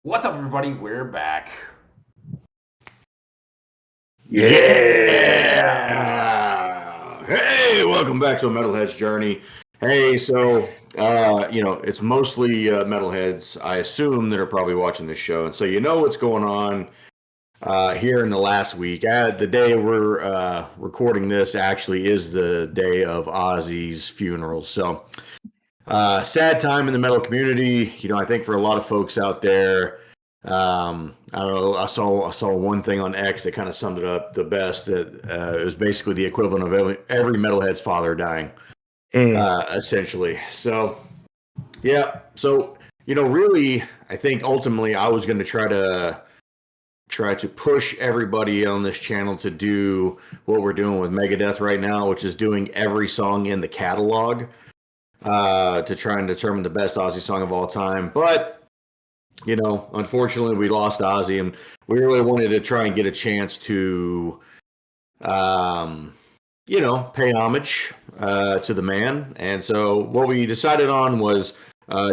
What's up, everybody? We're back. Yeah. Hey, welcome back to a Metalhead's Journey. Hey, so it's mostly metalheads, I assume, that are probably watching this show, and so you know what's going on here in the last week. The day we're recording this actually is the day of Ozzy's funeral. So sad time in the metal community. I think for a lot of folks out there. I don't know. I saw one thing on X that kind of summed it up the best. That it was basically the equivalent of every metalhead's father dying, essentially. So yeah. So really, I think ultimately I was going to try to push everybody on this channel to do what we're doing with Megadeth right now, which is doing every song in the catalog to try and determine the best Ozzy song of all time, but. Unfortunately, we lost Ozzy, and we really wanted to try and get a chance to, pay homage to the man. And so, what we decided on was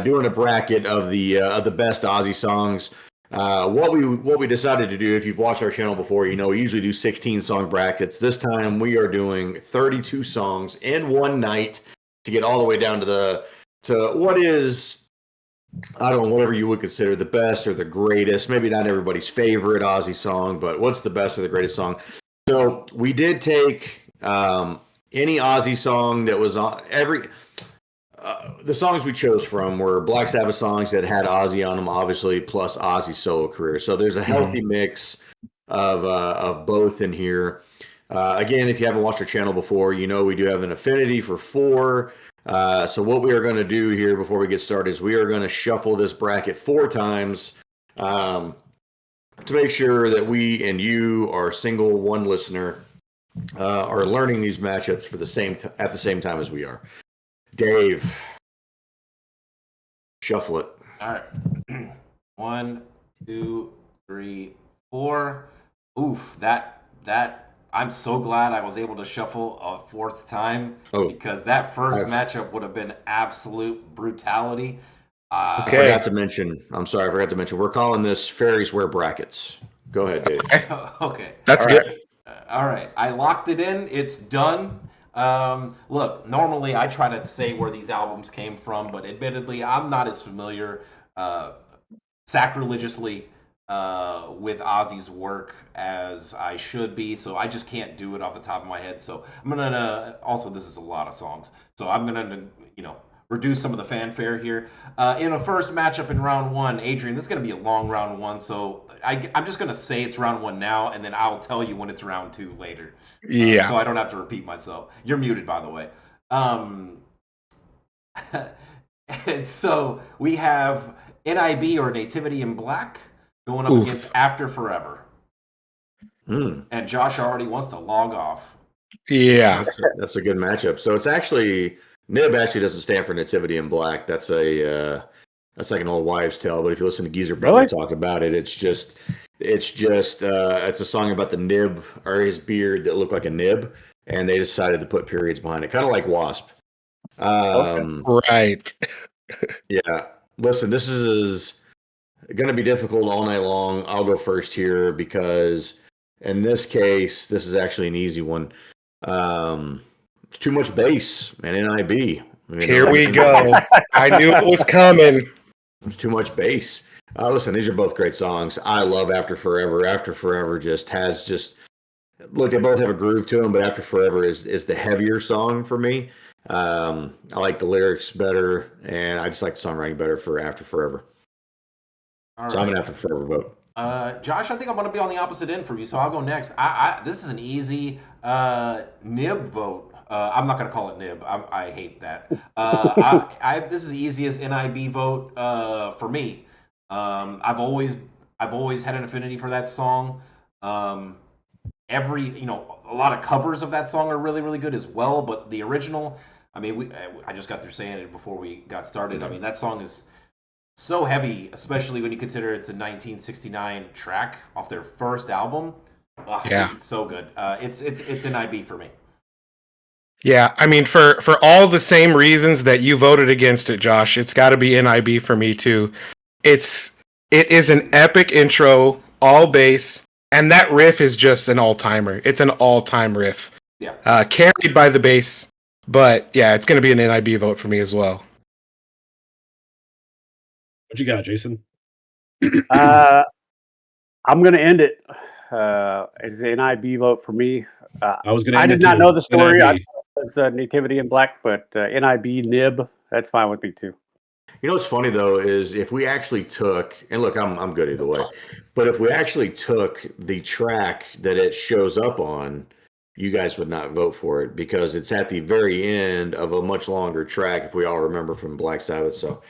doing a bracket of the best Ozzy songs. What we decided to do, if you've watched our channel before, we usually do 16 song brackets. This time, we are doing 32 songs in one night to get all the way down to what is. I don't know, whatever you would consider the best or the greatest. Maybe not everybody's favorite Ozzy song, but what's the best or the greatest song? So we did take any Ozzy song that was on the songs we chose from were Black Sabbath songs that had Ozzy on them, obviously, plus Ozzy's solo career. So there's a healthy mix of both in here. Again, if you haven't watched our channel before, we do have an affinity for 4. So what we are going to do here before we get started is we are going to shuffle this bracket 4 times to make sure that we and you, our single one listener, are learning these matchups for at the same time as we are. Dave, shuffle it. All right. 1, 2, 3, 4. Oof, that I'm so glad I was able to shuffle a 4th time because that first matchup would have been absolute brutality. I forgot to mention, we're calling this Fairies Wear Brackets. Go ahead, Dave. Okay. That's good. All right. I locked it in. It's done. Look, normally I try to say where these albums came from, but admittedly, I'm not as familiar sacrilegiously with Ozzy's work as I should be, so I just can't do it off the top of my head. So I'm gonna also, this is a lot of songs, so I'm gonna reduce some of the fanfare here. In a first matchup in round 1, Adrian, this is gonna be a long round 1, so I'm just gonna say it's round 1 now, and then I'll tell you when it's round 2 later. Yeah. So I don't have to repeat myself. You're muted, by the way. And so we have NIB, or Nativity in Black, going up against After Forever. And Josh already wants to log off. Yeah. That's a good matchup. So it's actually, Nib actually doesn't stand for Nativity in Black. That's like an old wives' tale. But if you listen to Geezer Brother talk about it, it's a song about the nib or his beard that looked like a nib, and they decided to put periods behind it, kind of like Wasp. Right. Yeah. Listen, this is going to be difficult all night long. I'll go first here because in this case, this is actually an easy one. It's too much bass and NIB. Here we go. I knew it was coming. It's too much bass. Listen, these are both great songs. I love After Forever. After Forever look, they both have a groove to them, but After Forever is the heavier song for me. I like the lyrics better, and I just like the songwriting better for After Forever. So I'm an After Forever vote. Josh, I think I'm going to be on the opposite end from you, so I'll go next. This is an easy nib vote. I'm not going to call it nib. I hate that. This is the easiest NIB vote for me. I've always had an affinity for that song. A lot of covers of that song are really, really good as well. But the original, I just got through saying it before we got started. Mm-hmm. That song is so heavy, especially when you consider it's a 1969 track off their first album. It's so good. It's an IB for me. Yeah, for all the same reasons that you voted against it, Josh, it's got to be NIB for me too. It's It is an epic intro, all bass, and that riff is just an all-timer. It's an all-time riff. Yeah. Carried by the bass, but yeah, it's going to be an NIB vote for me as well. What you got, Jason? I'm going to end it. It's an NIB vote for me. I was going to. I did not know the story. NIB. I was Nativity in Black, but NIB Nib, that's fine with me too. You know what's funny though is if we actually took, and look, I'm good either way, but if we actually took the track that it shows up on, you guys would not vote for it because it's at the very end of a much longer track. If we all remember from Black Sabbath, so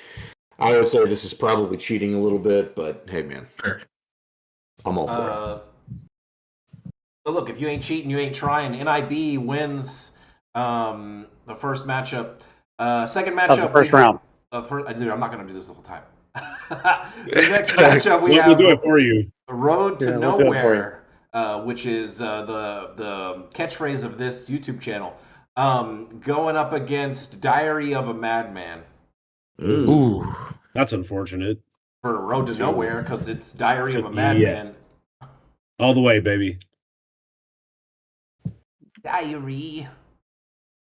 I would say this is probably cheating a little bit, but hey, man, I'm all for it. But look, if you ain't cheating, you ain't trying. NIB wins the first matchup. Second matchup, the first round. Dude, I'm not going to do this the whole time. The next matchup we'll do it for you. Road to Yeah, Nowhere, which is the catchphrase of this YouTube channel, going up against Diary of a Madman. Ooh. That's unfortunate. For Road to Nowhere, because it's Diary of a Madman. All the way, baby. Diary.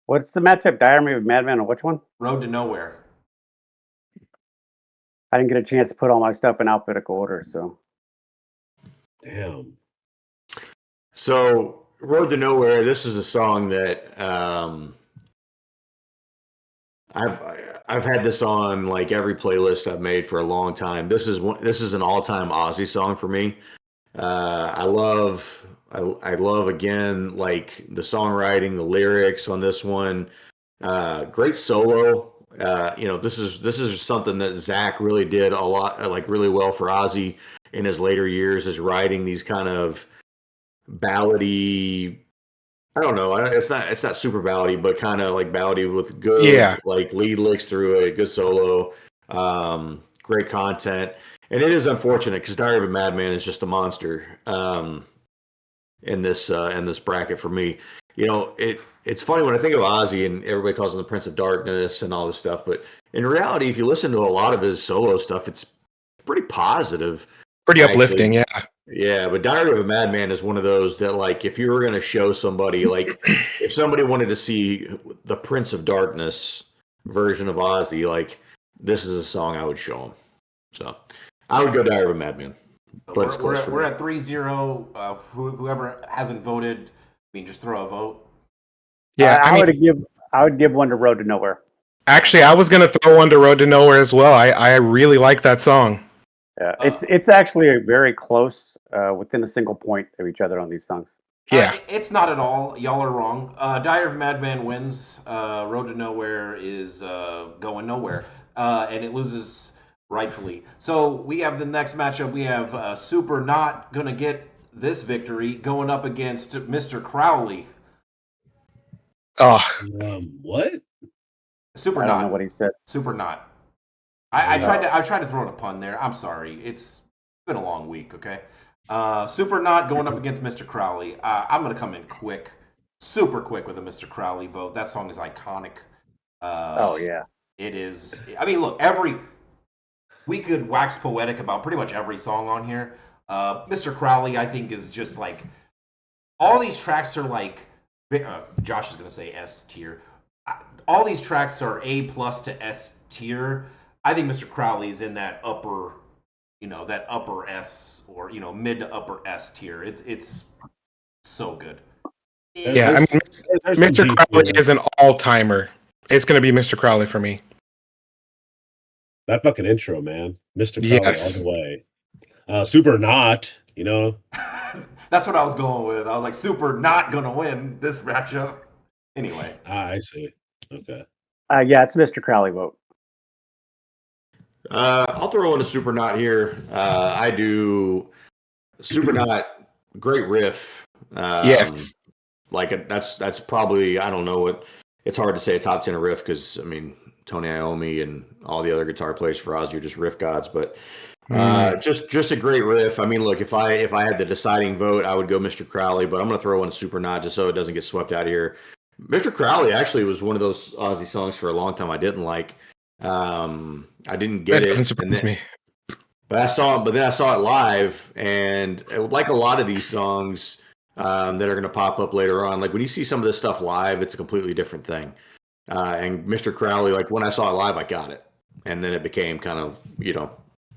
What's the matchup? Diary of a Madman on which one? Road to Nowhere. I didn't get a chance to put all my stuff in alphabetical order, so. Damn. So, Road to Nowhere, this is a song that I've had this on like every playlist I've made for a long time. This is an all-time Ozzy song for me. I love again like the songwriting, the lyrics on this one. Great solo. This is something that Zach really did a lot, like really well for Ozzy in his later years, is writing these kind of ballady. I don't know. It's not super ballady, but kind of like ballady with good like lead licks through it, good solo, great content. And it is unfortunate because Diary of a Madman is just a monster in this bracket for me. You know, it's funny when I think of Ozzy and everybody calls him the Prince of Darkness and all this stuff, but in reality, if you listen to a lot of his solo stuff, it's pretty positive. Pretty uplifting, yeah. Yeah, but Diary of a Madman is one of those that, like, if you were going to show somebody, like, if somebody wanted to see the Prince of Darkness version of Ozzy, like, this is a song I would show them. So, I would go Diary of a Madman. But we're at 3-0. Whoever hasn't voted, I mean, just throw a vote. Yeah, I would give one to Road to Nowhere. Actually, I was going to throw one to Road to Nowhere as well. I really like that song. Yeah, it's actually a very close, within a single point of each other on these songs. Yeah, it's not at all. Y'all are wrong. Diary of a Madman wins. Road to Nowhere is going nowhere, and it loses rightfully. So we have the next matchup. We have Super not gonna get this victory going up against Mr. Crowley. Oh, what? Super I not. don't know what he said. Super not. I tried to throw in a pun there. I'm sorry. It's been a long week. Okay. Super not going up against Mr. Crowley. I'm gonna come in quick, super quick with a Mr. Crowley vote. That song is iconic. Oh yeah. It is. I mean, look, we could wax poetic about pretty much every song on here. Mr. Crowley, I think, is just like all these tracks are like. Josh is gonna say S tier. All these tracks are A+ to S tier. I think Mr. Crowley is in that upper S or mid to upper S tier. It's so good. Yeah, I mean, Mr. Crowley is an all-timer. It's going to be Mr. Crowley for me. That fucking intro, man. Mr. Crowley all the way. Super not, That's what I was going with. I was like, Super not gonna win this matchup. Anyway. I see. Okay. Yeah, it's Mr. Crowley vote. I'll throw in a Super Not here. I do Super Not, great riff. Yes. Like that's probably, I don't know what, it's hard to say a top 10 riff because I mean Tony Iommi and all the other guitar players for Ozzy are just riff gods, but just a great riff. I mean, look, if I had the deciding vote, I would go Mr. Crowley, but I'm going to throw in a Super Not just so it doesn't get swept out of here. Mr. Crowley actually was one of those Ozzy songs for a long time I didn't like. I didn't get that it. doesn't surprise me. But then I saw it live, and like a lot of these songs that are going to pop up later on, like when you see some of this stuff live, it's a completely different thing. And Mr. Crowley, like when I saw it live, I got it, and then it became kind of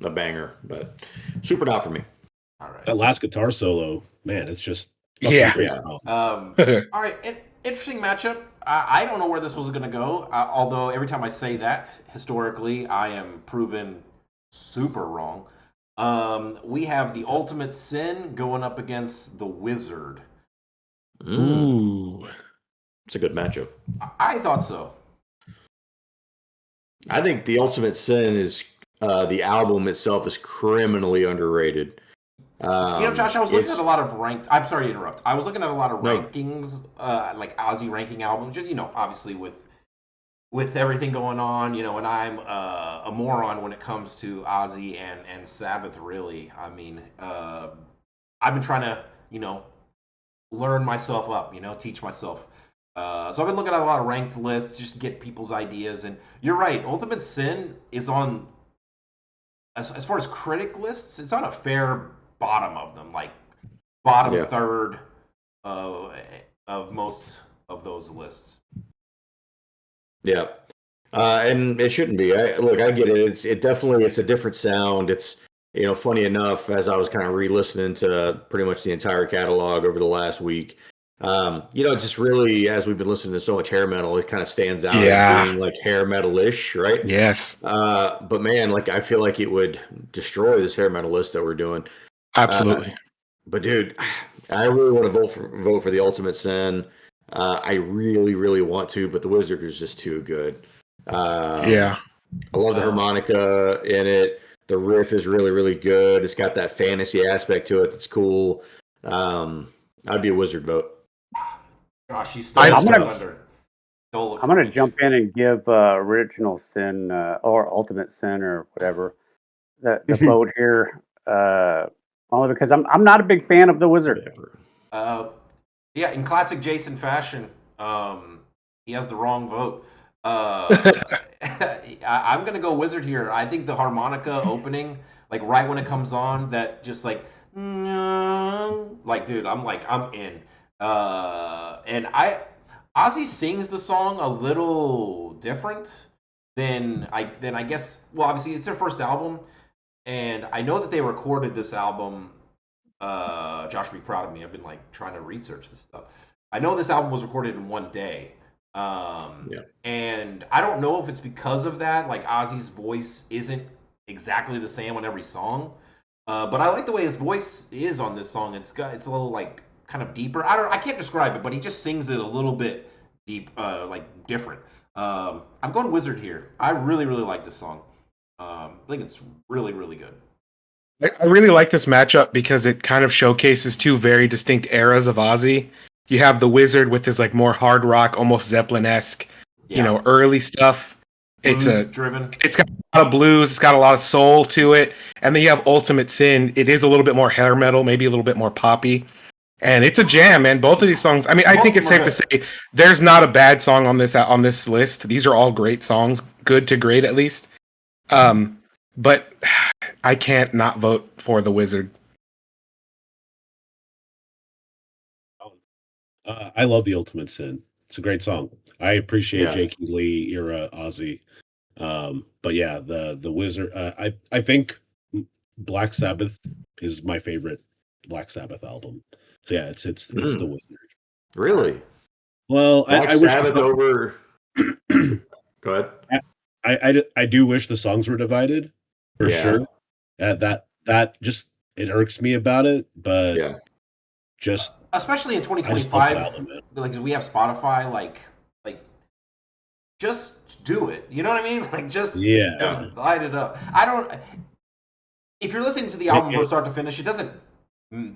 a banger. But super not for me. All right. That last guitar solo, man, it's just Yeah. great. Yeah. All right. Interesting matchup. I don't know where this was going to go. Although every time I say that, historically, I am proven super wrong. We have the Ultimate Sin going up against the Wizard. Ooh. It's a good matchup. I thought so. I think the Ultimate Sin is the album itself is criminally underrated. Josh, I was looking at a lot of ranked. I'm sorry to interrupt. I was looking at a lot of No. rankings, like Ozzy ranking albums. Just obviously with everything going on, and I'm a moron when it comes to Ozzy and Sabbath. Really, I mean, I've been trying to learn myself up, teach myself. So I've been looking at a lot of ranked lists just to get people's ideas. And you're right, Ultimate Sin is on as far as critic lists, it's on a fair bottom of them, like bottom third of most of those lists. Yeah. And it shouldn't be. I get it. It's a different sound. It's funny enough, as I was kind of re-listening to pretty much the entire catalog over the last week, just really, as we've been listening to so much hair metal, it kind of stands out as being like hair metal-ish, right? Yes. But man, like I feel like it would destroy this hair metal list that we're doing. Absolutely. But dude, I really want to vote for the Ultimate Sin. I really, really want to, but the Wizard is just too good. Yeah. I love the harmonica in it. The riff is really, really good. It's got that fantasy aspect to it that's cool. I'd be a Wizard vote. Gosh, you stole I'm gonna jump in and give Original Sin or Ultimate Sin or whatever the vote here, only because I'm not a big fan of the Wizard. Yeah, in classic Jason fashion, he has the wrong vote. I'm gonna go Wizard here. I think the harmonica opening, like right when it comes on, that just like dude, I'm in. And Ozzy sings the song a little different than I guess. Well, obviously it's their first album, and I know that they recorded this album. Josh, be proud of me. I've been like trying to research this stuff. I know this album was recorded in one day. And I don't know if it's because of that. Like Ozzy's voice isn't exactly the same on every song. But I like the way his voice is on this song. It's a little like kind of deeper. I can't describe it, but he just sings it a little bit deep, like different. I'm going Wizard here. I really, really like this song. I think it's really, really good. I really like this matchup because it kind of showcases two very distinct eras of Ozzy. You have the Wizard with his like more hard rock, almost Zeppelin-esque, early stuff. Blues driven. It's got a lot of blues. It's got a lot of soul to it. And then you have Ultimate Sin. It is a little bit more hair metal, maybe a little bit more poppy. And it's a jam, man. Both of these songs. I mean, I think it's safe to say there's not a bad song on this list. These are all great songs, good to great at least. But I can't not vote for the Wizard. I love the Ultimate Sin. It's a great song. I appreciate Jakey Lee era Ozzy. But yeah, the Wizard. I think Black Sabbath is my favorite Black Sabbath album. So yeah, it's the Wizard. Really? Well, Black I wish Sabbath over. Go ahead. I do wish the songs were divided for sure. That just it irks me about it, but just especially in 2025, like we have Spotify, like just do it. You know what I mean? Like just light it up. I don't. If you're listening to the album from start to finish, it doesn't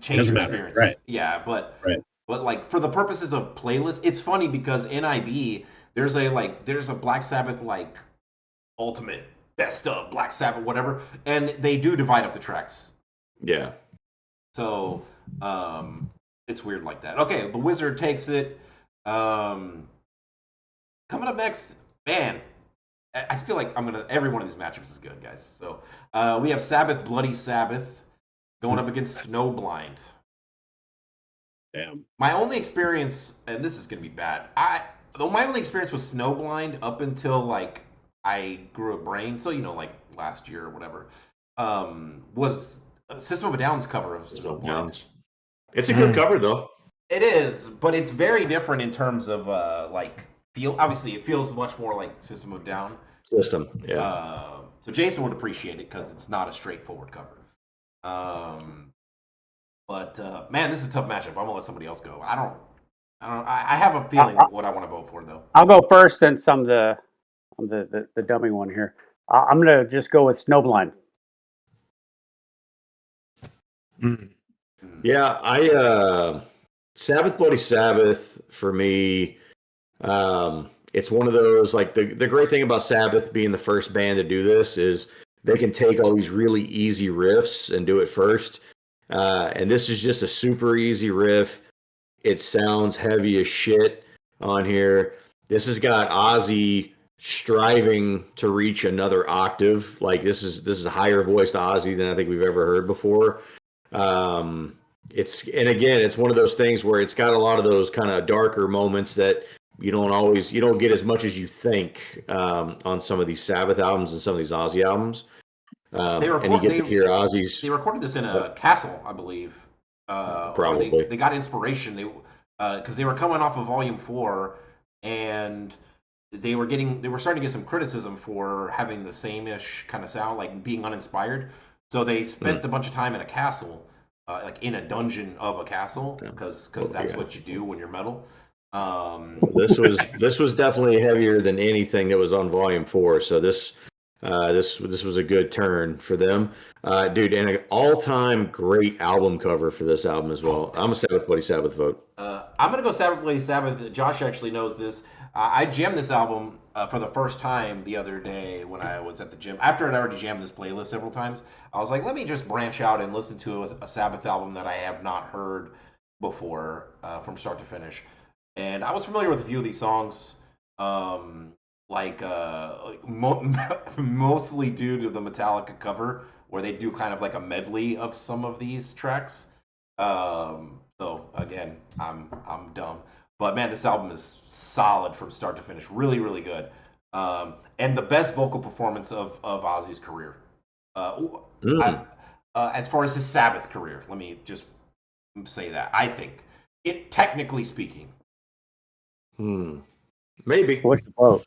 change your experience. Right. Yeah, but like for the purposes of playlist, it's funny because NIB there's a Black Sabbath like ultimate best of Black Sabbath whatever, and they do divide up the tracks. Yeah. So it's weird like that. Okay, the Wizard takes it. Coming up next, man, I feel like every one of these matchups is good, guys. So we have Sabbath, Bloody Sabbath, going up against Snowblind. Damn. My only experience, and this is gonna be bad. My only experience with Snowblind up until like I grew a brain, so like last year or whatever, was System of a Down's cover of Snowblind. It's a good cover though. It is, but it's very different in terms of like feel. Obviously, it feels much more like System of a Down. Yeah. So Jason would appreciate it because it's not a straightforward cover. But man, this is a tough matchup. I'm gonna let somebody else go. I don't. I have a feeling what I want to vote for though. I'll go first since I'm the dummy one here. I'm gonna just go with Snowblind. Yeah, Sabbath Bloody Sabbath for me. It's one of those, like, the great thing about Sabbath being the first band to do this is they can take all these really easy riffs and do it first. And this is just a super easy riff. It sounds heavy as shit on here. This has got Ozzy striving to reach another octave. Like, this is a higher voiced Ozzy than I think we've ever heard before. It's one of those things where it's got a lot of those kind of darker moments that you don't get as much as you think on some of these Sabbath albums and some of these Ozzy albums. And you get to hear Ozzy's. They recorded this in a castle, I believe. Probably. They got inspiration. Because they were coming off of Volume 4, and they were starting to get some criticism for having the same-ish kind of sound, like being uninspired. So they spent a bunch of time in a castle, like in a dungeon of a castle, because that's what you do when you're metal. This was definitely heavier than anything that was on Volume 4. So this was a good turn for them, dude, and an all-time great album cover for this album as well. I'm a Sabbath Bloody Sabbath vote. I'm gonna go Sabbath Bloody Sabbath. Josh actually knows this. I jammed this album for the first time the other day when I was at the gym. After I'd already jammed this playlist several times, I was like, let me just branch out and listen to a Sabbath album that I have not heard before from start to finish. And I was familiar with a few of these songs. Mostly due to the Metallica cover, where they do kind of like a medley of some of these tracks. So again, I'm dumb, but man, this album is solid from start to finish. Really, really good. And the best vocal performance of Ozzy's career. As far as his Sabbath career, let me just say that I think it, technically speaking. Maybe. What's the vote?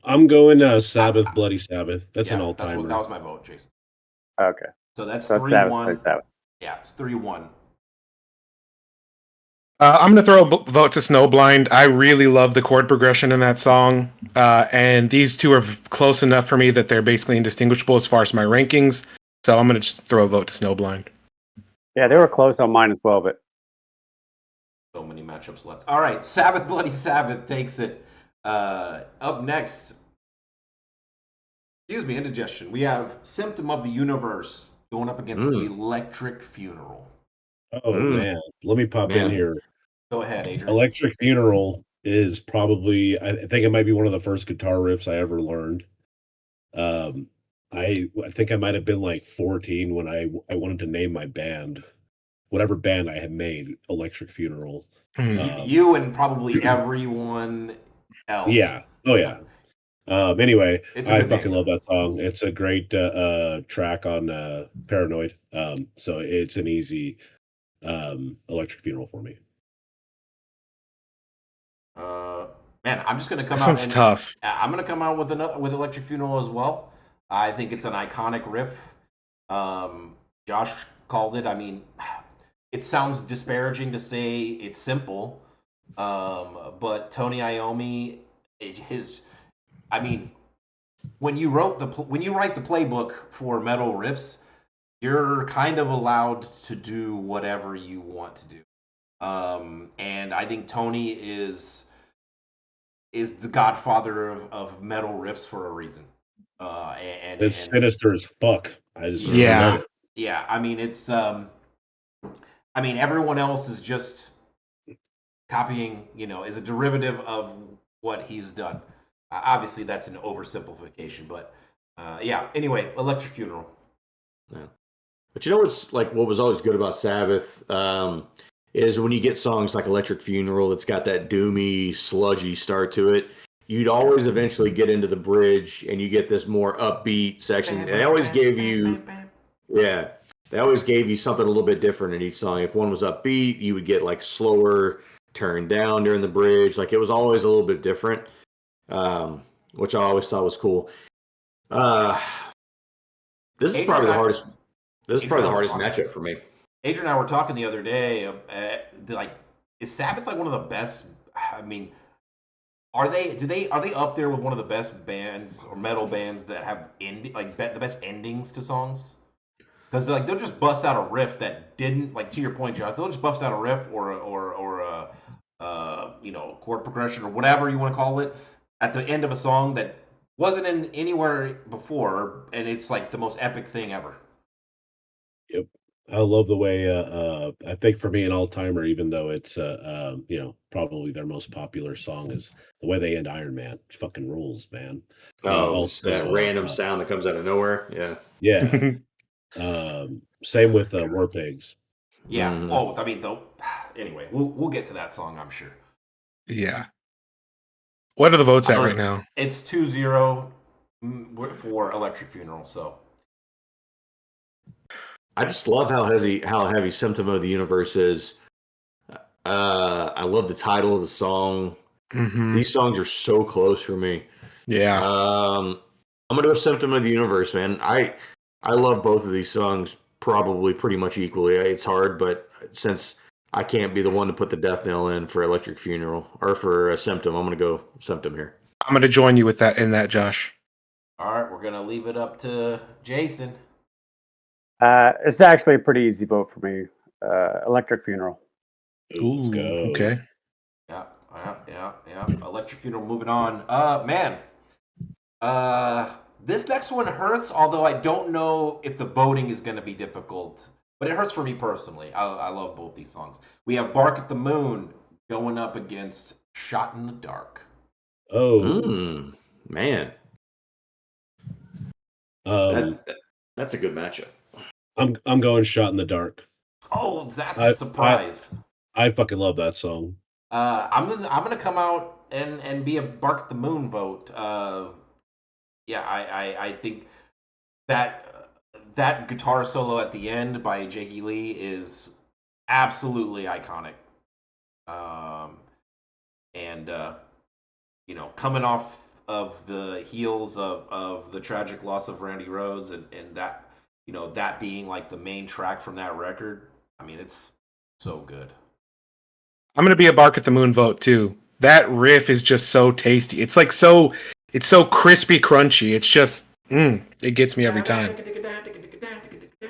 I'm going Sabbath, Bloody Sabbath. That's an all-timer. That was my vote, Jason. Okay. So that's Sabbath, 3-1. Sabbath. Yeah, it's 3-1. I'm going to throw a vote to Snowblind. I really love the chord progression in that song. And these two are close enough for me that they're basically indistinguishable as far as my rankings. So I'm going to just throw a vote to Snowblind. Yeah, they were close on mine as well, but so many matchups left. All right, Sabbath Bloody Sabbath takes it. Up next, excuse me, indigestion. We have Symptom of the Universe going up against Electric Funeral. Oh man, let me pop in here. Go ahead, Adrian. Electric Funeral is probably, I think it might be one of the first guitar riffs I ever learned. I think I might have been like 14 when I wanted to name my band, whatever band I had made, Electric Funeral. You and probably everyone else. Yeah. Oh yeah. Anyway, I fucking name. love that song. It's a great track on Paranoid. So it's an easy Electric Funeral for me. Man, I'm just gonna come this out. One's tough. I'm gonna come out with Electric Funeral as well. I think it's an iconic riff. Josh called it. I mean, it sounds disparaging to say it's simple, but Tony Iommi, when you write the playbook for metal riffs, you're kind of allowed to do whatever you want to do. And I think Tony is the godfather of metal riffs for a reason. And it's sinister as fuck. I just love it. Yeah, I mean it's everyone else is just copying, is a derivative of what he's done. Obviously, that's an oversimplification, but yeah. Anyway, Electric Funeral. Yeah. But you know what's like what was always good about Sabbath is when you get songs like Electric Funeral that's got that doomy, sludgy start to it, you'd always eventually get into the bridge and you get this more upbeat section. They always gave you yeah. They always gave you something a little bit different in each song. If one was upbeat, you would get like slower, turned down during the bridge. Like it was always a little bit different, which I always thought was cool. Uh, this is probably the hardest. This is probably the hardest matchup for me. Adrian and I were talking the other day. Like, is Sabbath like one of the best? I mean, are they? Are they up there with one of the best bands or metal bands that have the best endings to songs? Because like they'll just bust out a riff that didn't like to your point, Josh. They'll just bust out a riff or a chord progression or whatever you want to call it at the end of a song that wasn't in anywhere before, and it's like the most epic thing ever. Yep. I love the way I think for me an all-timer, even though it's probably their most popular song, is the way they end Iron Man. It fucking rules, man. Also, that random sound that comes out of nowhere. Yeah. Yeah. Same with War Pigs. Yeah. Oh, I mean, anyway, we'll get to that song, I'm sure. Yeah. What are the votes at right now? It's 2-0 for Electric Funeral. So I just love how heavy Symptom of the Universe is. I love the title of the song. Mm-hmm. These songs are so close for me. Yeah. I'm gonna go Symptom of the Universe, man. I love both of these songs probably pretty much equally. It's hard, but since I can't be the one to put the death knell in for Electric Funeral or for a Symptom, I'm gonna go Symptom here. I'm gonna join you with that Josh. All right, we're gonna leave it up to Jason. It's actually a pretty easy vote for me. Electric Funeral. Ooh, let's go. Okay. Yeah. Electric Funeral. Moving on. Man. This next one hurts. Although I don't know if the voting is going to be difficult, but it hurts for me personally. I love both these songs. We have "Bark at the Moon" going up against "Shot in the Dark." Oh, man. That's a good matchup. I'm going Shot in the Dark. Oh, that's a surprise. I fucking love that song. I'm gonna come out and be a "Bark at the Moon" vote. I think that guitar solo at the end by Jakey Lee is absolutely iconic. Coming off of the heels of the tragic loss of Randy Rhoads and that that being like the main track from that record. I mean, it's so good. I'm gonna be a "Bark at the Moon" vote too. That riff is just so tasty. It's like it's so crispy, crunchy. It's just it gets me every time.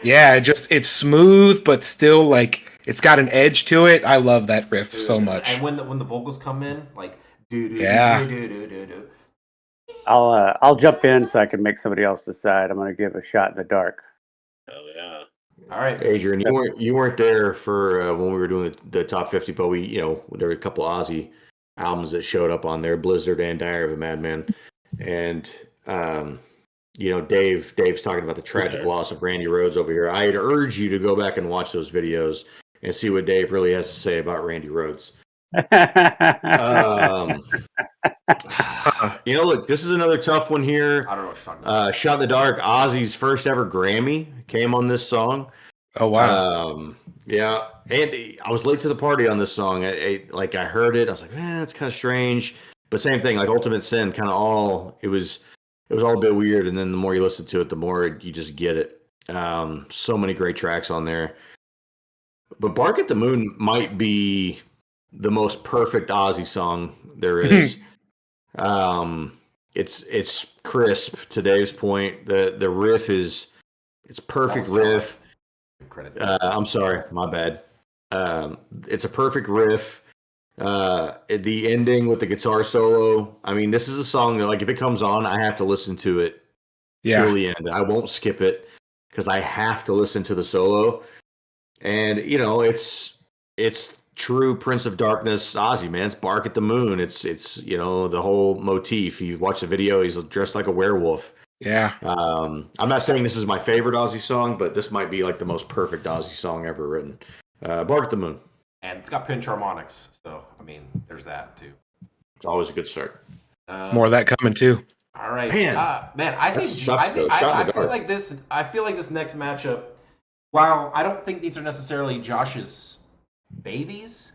Yeah, it's smooth, but still like it's got an edge to it. I love that riff so much. And when the vocals come in, like I'll jump in so I can make somebody else decide. I'm gonna give a "Shot in the Dark." Oh yeah. All right, Adrian, you weren't there for when we were doing the top 50, but there were a couple Ozzy albums that showed up on there, Blizzard and Diary of a Madman, and Dave's talking about the tragic loss of Randy Rhoads over here. I'd urge you to go back and watch those videos and see what Dave really has to say about Randy Rhoads. Look, this is another tough one here. I don't know what you're talking about. "Shot in the Dark," Ozzy's first ever Grammy came on this song. Oh wow! Yeah, and I was late to the party on this song. I heard it, I was like, it's kind of strange. But same thing, like Ultimate Sin, kind of all it was all a bit weird. And then the more you listen to it, the more you just get it. So many great tracks on there. But "Bark at the Moon" might be the most perfect Ozzy song there is. It's crisp to Dave's point. The riff it's perfect riff. I'm sorry, my bad. It's a perfect riff. The ending with the guitar solo. I mean, this is a song that, like, if it comes on, I have to listen to it till the end. I won't skip it because I have to listen to the solo. And it's true Prince of Darkness Ozzy, man. It's Bark at the Moon. It's the whole motif. You've watched the video. He's dressed like a werewolf. Yeah. I'm not saying this is my favorite Ozzy song, but this might be like the most perfect Ozzy song ever written. Bark at the Moon. And it's got pinch harmonics, so I mean, there's that too. It's always a good start. There's more of that coming too. All right, Man, I feel like this. I feel like this next matchup. While I don't think these are necessarily Josh's babies,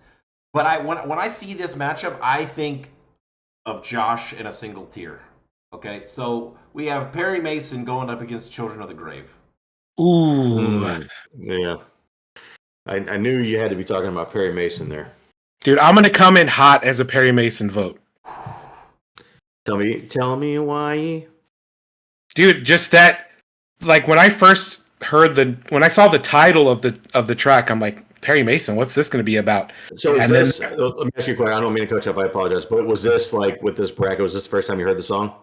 but when I see this matchup, I think of Josh in a single tier. Okay, so we have Perry Mason going up against Children of the Grave. Ooh, yeah. I knew you had to be talking about Perry Mason there. Dude, I'm gonna come in hot as a Perry Mason vote. Tell me why. Dude, just that, like when I first heard when I saw the title of the track, I'm like, Perry Mason, what's this gonna be about? So let me ask you a question. I don't mean to coach up, I apologize. But was this like with this bracket, was this the first time you heard the song?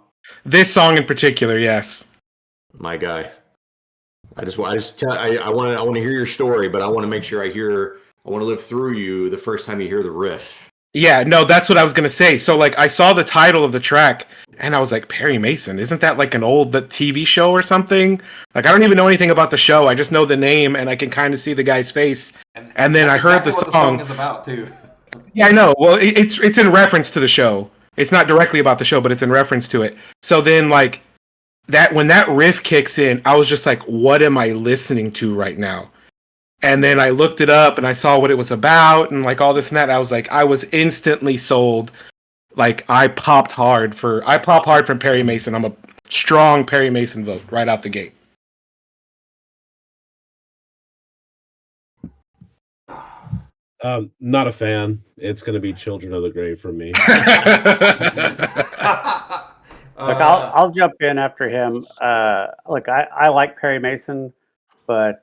This song in particular, yes. My guy. I want to hear your story, but I want to make sure I want to live through you the first time you hear the riff. Yeah, no, that's what I was gonna say. So like I saw the title of the track and I was like, Perry Mason, isn't that like an old TV show or something? Like I don't even know anything about the show. I just know the name and I can kind of see the guy's face. And then I heard the song. What the song is about too. Yeah, I know. Well, it's in reference to the show. It's not directly about the show, but it's in reference to it. So then like that when that riff kicks in, I was just like, what am I listening to right now? And then I looked it up and I saw what it was about and like all this and that. I was like, I was instantly sold. Like I popped hard from Perry Mason. I'm a strong Perry Mason vote right out the gate. Not a fan. It's going to be Children of the Grave for me. Look, I'll jump in after him. Look, I like Perry Mason, but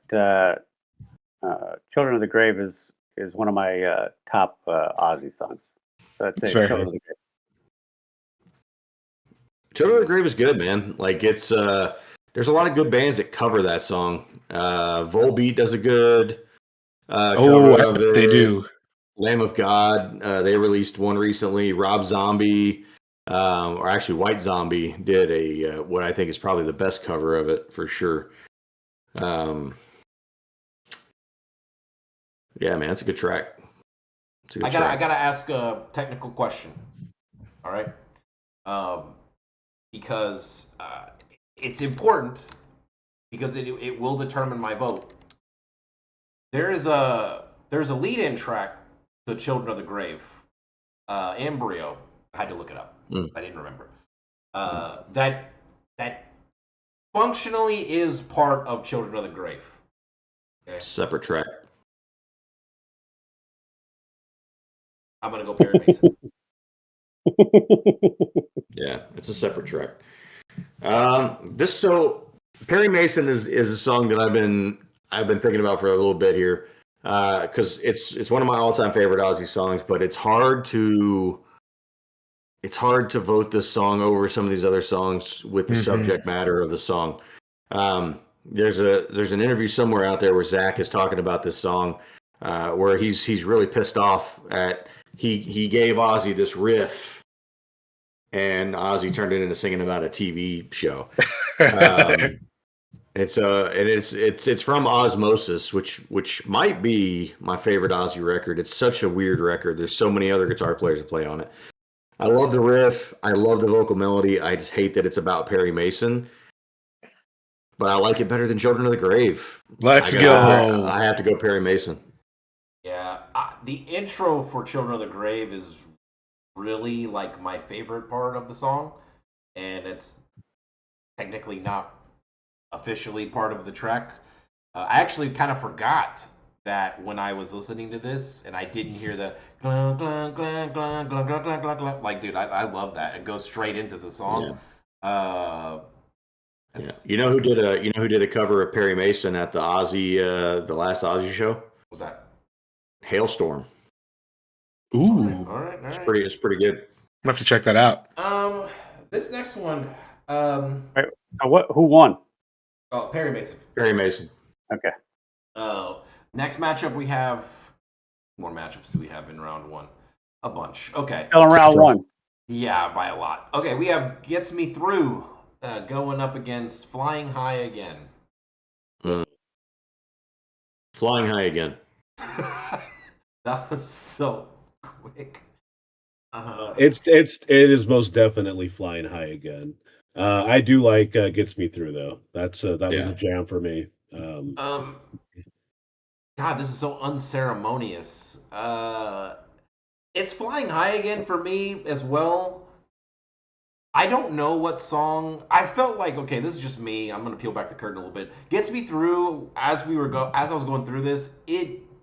Children of the Grave is one of my top Ozzy songs. So that's it. Children of the Grave. Children of the Grave is good, man. Like it's there's a lot of good bands that cover that song. Volbeat does a good cover of it. They do. Lamb of God, they released one recently. Rob Zombie, or actually White Zombie, did a what I think is probably the best cover of it for sure. Yeah, man, it's a good track. I gotta ask a technical question. All right, because it's important because it will determine my vote. There's a lead-in track to Children of the Grave, Embryo. I had to look it up. I didn't remember. That functionally is part of Children of the Grave. Okay? Separate track. I'm gonna go Perry Mason. Yeah, it's a separate track. Perry Mason is a song that I've been thinking about for a little bit here, because it's one of my all-time favorite Ozzy songs, but it's hard to vote this song over some of these other songs with the subject matter of the song. There's an interview somewhere out there where Zach is talking about this song, where he's really pissed off at he gave Ozzy this riff, and Ozzy turned it into singing about a TV show. It's from Osmosis, which might be my favorite Ozzy record. It's such a weird record. There's so many other guitar players that play on it. I love the riff. I love the vocal melody. I just hate that it's about Perry Mason. But I like it better than Children of the Grave. Let's go. I have to go Perry Mason. Yeah, the intro for Children of the Grave is really like my favorite part of the song, and it's technically not officially part of the track. I actually kind of forgot that when I was listening to this, and I didn't hear the glung, glung, glung, glung, glung, glung, glung, glung, glung. Like, dude, I love that. It goes straight into the song. Yeah. You know who did a cover of Perry Mason at the last Ozzy show? What was that? Hailstorm. Ooh. All right. It's pretty good. I'm gonna have to check that out. This next one. Who won? Oh, Perry Mason. Perry Mason. Okay. Next matchup we have more matchups do we have in round one? A bunch. Okay. Still in round one. Yeah, by a lot. Okay, we have Gets Me Through going up against Flying High Again. Flying High Again. That was so quick. It is most definitely Flying High Again. I do like Gets Me Through though. That was a jam for me. God, this is so unceremonious. It's Flying High Again for me as well. I don't know what song. I felt like, okay, this is just me. I'm gonna peel back the curtain a little bit. Gets Me Through as I was going through this.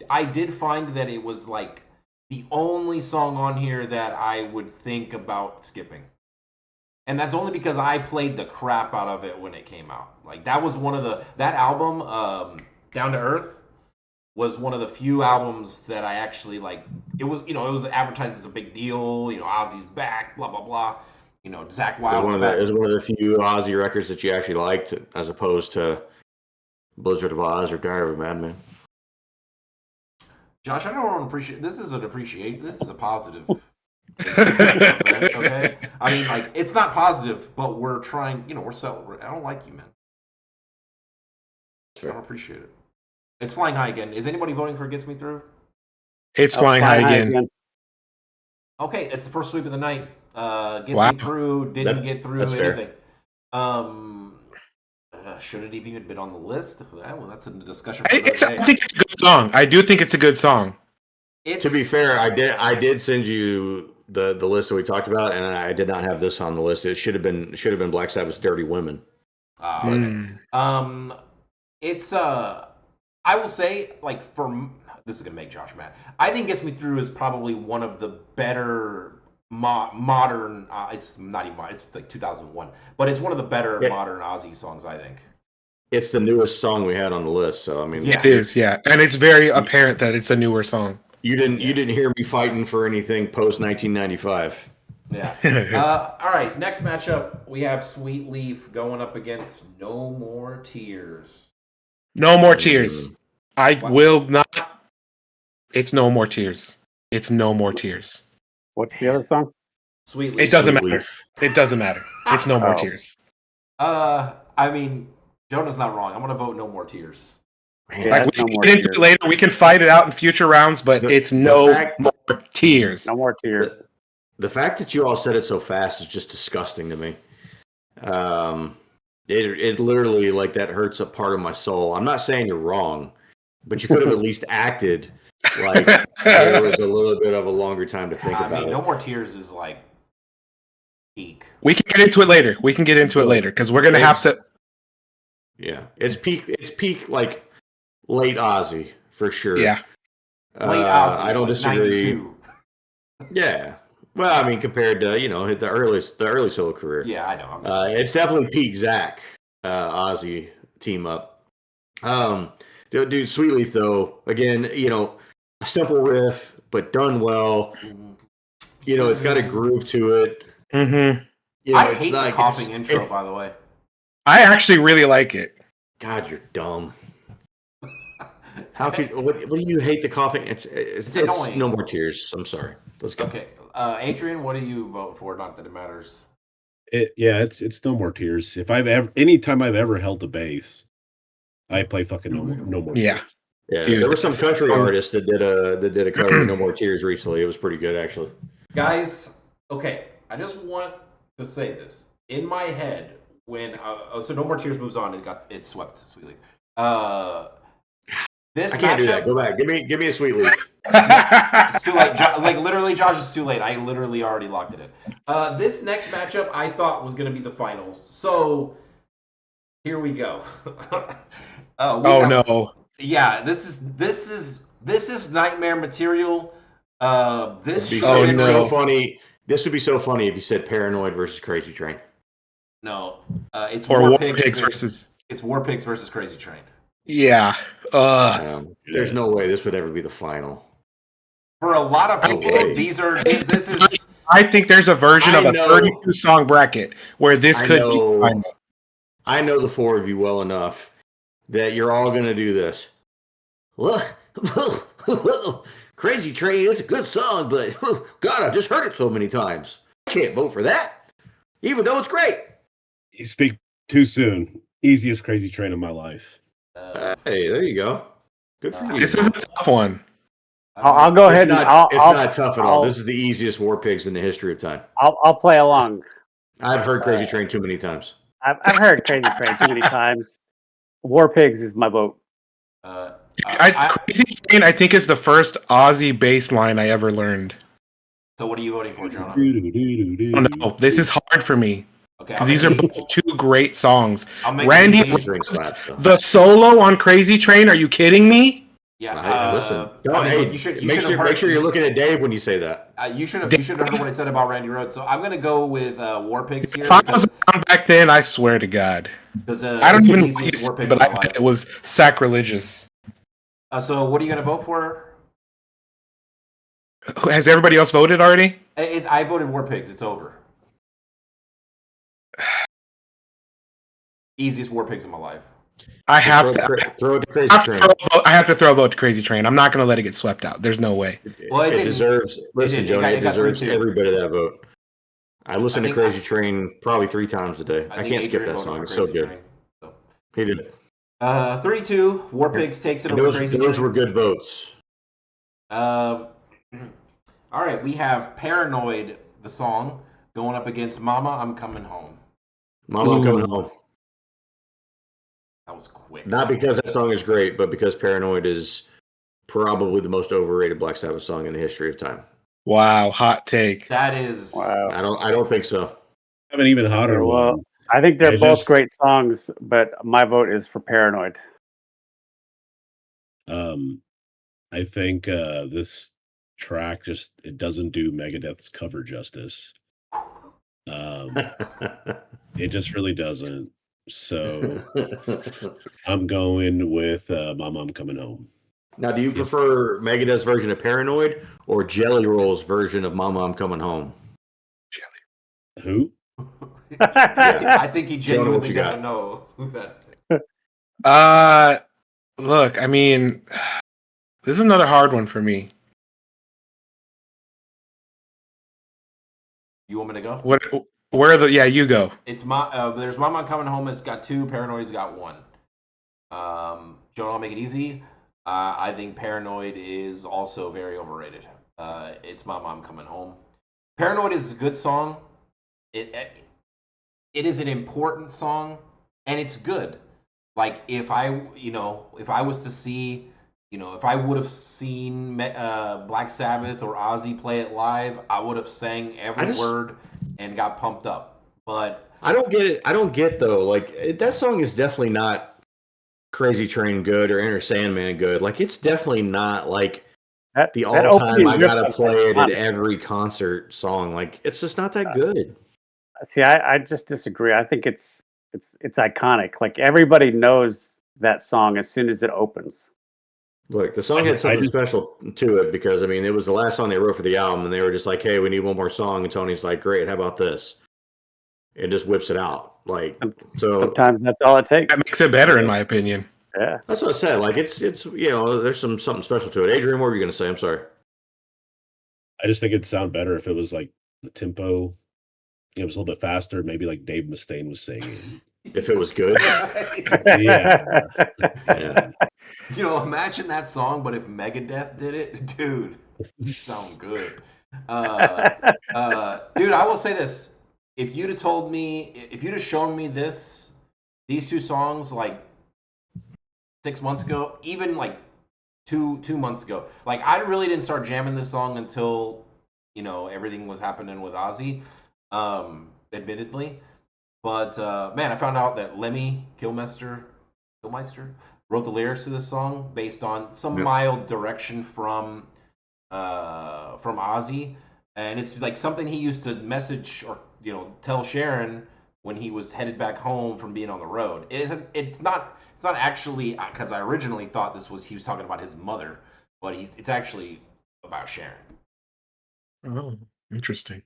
I did find that it was like the only song on here that I would think about skipping. And that's only because I played the crap out of it when it came out. Like that was that album, Down to Earth, was one of the few albums that I actually like. It was advertised as a big deal. Ozzy's back, blah blah blah. Zach Wilde's back. It was one of the few Ozzy records that you actually liked, as opposed to Blizzard of Oz or Diary of a Madman. Josh, I don't appreciate. This is a positive. Okay, I mean, like it's not positive, but we're trying. We're celebrating. I don't like you, man. I don't appreciate it. It's Flying High Again. Is anybody voting for Gets Me Through? It's Flying High again. Okay, it's the first sweep of the night. Gets Me Through, didn't get through anything. Should it even been on the list? Well, that's a discussion for another day. I think it's a good song. I do think it's a good song. To be fair, I did send you the list that we talked about, and I did not have this on the list. It should have been Black Sabbath's "Dirty Women." It's I will say, like, this is gonna make Josh mad. I think "Gets Me Through" is probably one of the better modern. It's not even. It's like 2001, but it's one of the better modern Ozzy songs, I think. It's the newest song we had on the list, so I mean, it is, and it's very apparent that it's a newer song. You didn't hear me fighting for anything post 1995. Yeah. All right. Next matchup, we have Sweet Leaf going up against No More Tears. No More Tears. I will not. It's No More Tears. It's No More Tears. What's the other song? Sweet Leaf. It doesn't matter. It doesn't matter. It's No More Tears. I mean, Jonah's not wrong. I'm gonna vote No More Tears. Like we can get into it later. We can fight it out in future rounds, but it's No More Tears. No More Tears. The fact that you all said it so fast is just disgusting to me. It literally, like, that hurts a part of my soul. I'm not saying you're wrong, but you could have at least acted like there was a little bit of a longer time to think about it. No More Tears is like peak. We can get into it later. Because we're gonna have to. Yeah, it's peak. It's peak, like late Ozzy for sure. Yeah, late Ozzy. I don't disagree. 92. Yeah. Well, I mean, compared to the early solo career. Yeah, I know. It's definitely peak Zach Ozzy team up. Dude, Sweet Leaf though, again, a simple riff but done well. It's got a groove to it. Mm-hmm. I hate the coughing intro, by the way. I actually really like it. God, you're dumb. How could? What do you hate the coughing? It's No More Tears. I'm sorry. Let's go. Okay, Adrian, what do you vote for? Not that it matters. It's No More Tears. Anytime I've ever held the bass, I play fucking No More. Yeah. Tears. Yeah, dude, there were some country artists that did a cover of No More Tears recently. It was pretty good, actually. Guys, okay, I just want to say this. In my head, when so No More Tears moves on, it swept Sweet Leaf. This I can't do that. Go back. Give me a Sweet Leaf. It's too late. Like literally, Josh, it's too late. I literally already locked it in. This next matchup I thought was going to be the finals. So here we go. No. Yeah, this is nightmare material. This would be so funny. This would be so funny if you said Paranoid versus Crazy Train. No, it's War Pigs versus. It's War Pigs versus Crazy Train. Yeah. There's no way this would ever be the final. For a lot of people, this is. I think there's a version of a 32 song bracket where this could be the final. I know the four of you well enough that you're all going to do this. Crazy Train, it's a good song, but God, I just heard it so many times. I can't vote for that, even though it's great. You speak too soon. Easiest Crazy Train of my life. Hey, there you go. Good for you. This is a tough one. I'll go ahead and It's not tough at all. This is the easiest War Pigs in the history of time. I'll play along. I've heard Crazy Train too many times. I've heard Crazy Train too many times. War Pigs is my vote. Crazy Train, I think, is the first Ozzy bass line I ever learned. So what are you voting for, Jonah? Oh no, this is hard for me. Okay, Because these are both two great songs. Randy, the solo on Crazy Train, are you kidding me? Yeah, listen. Make sure you're looking at Dave when you say that. You should have heard what I said about Randy Rhoads. So I'm gonna go with War Pigs here. If I was around back then, I swear to God, I don't even know War Pigs, but I bet it was sacrilegious. So what are you gonna vote for? Has everybody else voted already? I voted War Pigs. It's over. Easiest War Pigs in my life. I have to throw a vote to Crazy Train. I'm not going to let it get swept out. There's no way. Well, it deserves. Listen, Johnny, it deserves every bit of that vote. I listen to Crazy Train probably 3 times a day. I can't skip that song. It's so good. He did it. 3-2. War Pigs takes it over Crazy Train. Those were good votes. All right, we have Paranoid, the song, going up against Mama, I'm Coming Home. Mama, I'm Coming Home. That was quick. Not because that song is great, but because Paranoid is probably the most overrated Black Sabbath song in the history of time. Wow, hot take. That is. Wow. I don't think so. I have an even hotter one. Well, I think they're both great songs, but my vote is for Paranoid. I think this track it doesn't do Megadeth's cover justice. It just really doesn't. So I'm going with Mama, I'm Coming Home. Now, do you prefer Megadeth's version of Paranoid or Jelly Roll's version of Mama, I'm Coming Home? Jelly. Who? I think he genuinely doesn't know who that. Look, I mean, this is another hard one for me. You want me to go? Where are the? Yeah, you go. It's there's Mama Coming Home. It's got 2. Paranoid's got 1. Jonah, I'll make it easy. I think Paranoid is also very overrated. It's Mama, I'm Coming Home. Paranoid is a good song. It is an important song, and it's good. Like if I was to see, if I would have seen Black Sabbath or Ozzy play it live, I would have sang every word and got pumped up. But I don't get it. I don't get though. Like that song is definitely not Crazy Train good or Enter Sandman good. Like it's definitely not like the all-time I gotta play it at every concert song. Like it's just not that good. See, I just disagree. I think it's iconic. Like everybody knows that song as soon as it opens. Look, the song had something special to it because, I mean, it was the last song they wrote for the album, and they were just like, hey, we need one more song. And Tony's like, great, how about this? And just whips it out. Like, so sometimes that's all it takes. That makes it better, in my opinion. Yeah. That's what I said. Like, it's there's something special to it. Adrian, what were you going to say? I'm sorry. I just think it'd sound better if it was like the tempo, it was a little bit faster, maybe like Dave Mustaine was singing. If it was good. Yeah. Imagine that song, but if Megadeth did it, dude, sound good. Dude, I will say this. If you'd have shown me these 2 songs like 6 months ago, even like two months ago, like I really didn't start jamming this song until, everything was happening with Ozzy, admittedly. But man, I found out that Lemmy Kilmister wrote the lyrics to this song based on some mild direction from Ozzy, and it's like something he used to message or tell Sharon when he was headed back home from being on the road. It's not actually, because I originally thought he was talking about his mother, but it's actually about Sharon. Oh, interesting.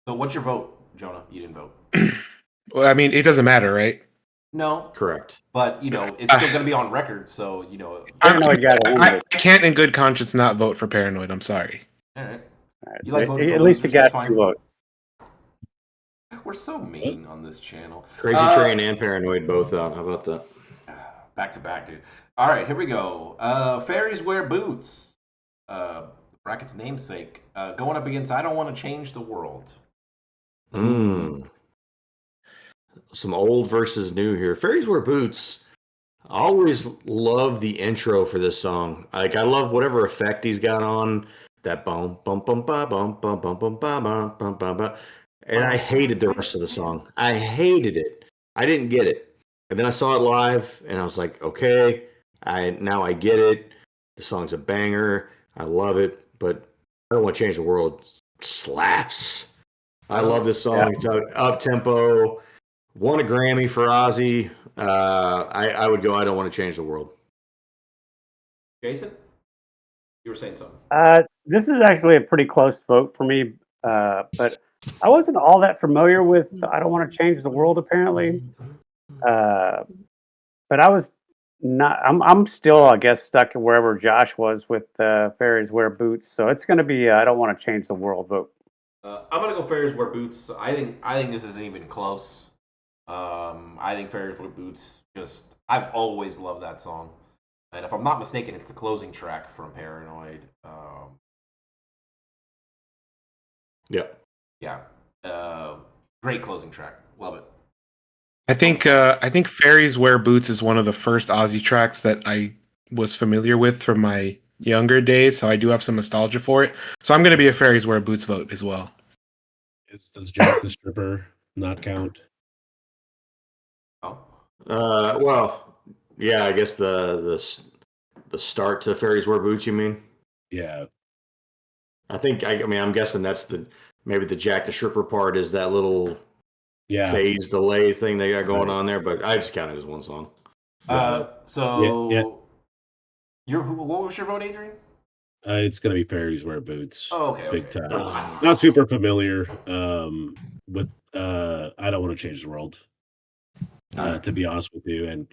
So what's your vote, Jonah? You didn't vote. Well, I mean, it doesn't matter, right? No, Correct. but it's still going to be on record. So Paranoid got a win I it. can't in good conscience not vote for Paranoid. I'm sorry. all right. All right. You like voting for At least it losers? That's got 2 fine. votes. We're so mean on this channel. Crazy Train and Paranoid both out. How about that? Back to back, dude. All right, here we go. Fairies wear boots. Bracket's namesake. Going up against I Don't Want to Change the World. Some old versus new here. Fairies Wear Boots. I always love the intro for this song. Like I love whatever effect he's got on that bum bum bum ba bum bum bum bum ba bum bum bum ba. And I hated the rest of the song. I hated it. I didn't get it. And then I saw it live and I was like, okay, now I get it. The song's a banger. I love it, but I Don't Want to Change the World slaps. I love this song. Yeah. It's up tempo. Won a Grammy for Ozzy. I would go I Don't Want to Change the World. Jason, you were saying something. This is actually a pretty close vote for me, but I wasn't all that familiar with I Don't Want to Change the World, apparently. But I was not. I'm still, I guess, stuck wherever Josh was with Fairies Wear Boots. So it's going to be I Don't Want to Change the World vote. I'm gonna go Fairies Wear Boots. I think this isn't even close. I think Fairies Wear Boots. I've always loved that song, and if I'm not mistaken, it's the closing track from Paranoid. Yep. Yeah. Great closing track. Love it. I think Fairies Wear Boots is one of the first Ozzy tracks that I was familiar with from my younger days, so I do have some nostalgia for it. So I'm going to be a Fairies Wear Boots vote as well. Does Jack the Stripper not count? Oh. Well, yeah, I guess the start to Fairies Wear Boots, you mean? Yeah. I mean, I'm guessing that's maybe the Jack the Stripper part is that little phase delay thing they got going on there, but I just count it as one song. So what was your vote, Adrian? It's gonna be Fairies Wear Boots. Oh, okay. Big time. Not super familiar with I Don't Want to Change the World. To be honest with you, and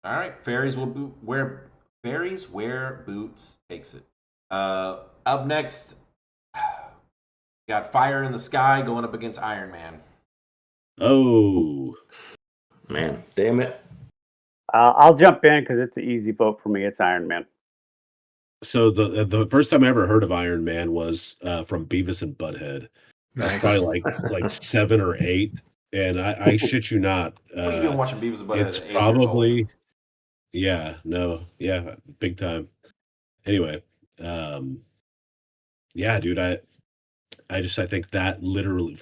All right, Fairies Wear Boots takes it. Up next, got Fire in the Sky going up against Iron Man. Oh man, damn it! I'll jump in because it's an easy vote for me. It's Iron Man. So the first time I ever heard of Iron Man was from Beavis and Butthead. Nice. That's probably like 7 or 8, and I shit you not. What are you doing watching Beavis and Butthead? It's at 8 probably big time. Anyway, yeah, dude, I think that literally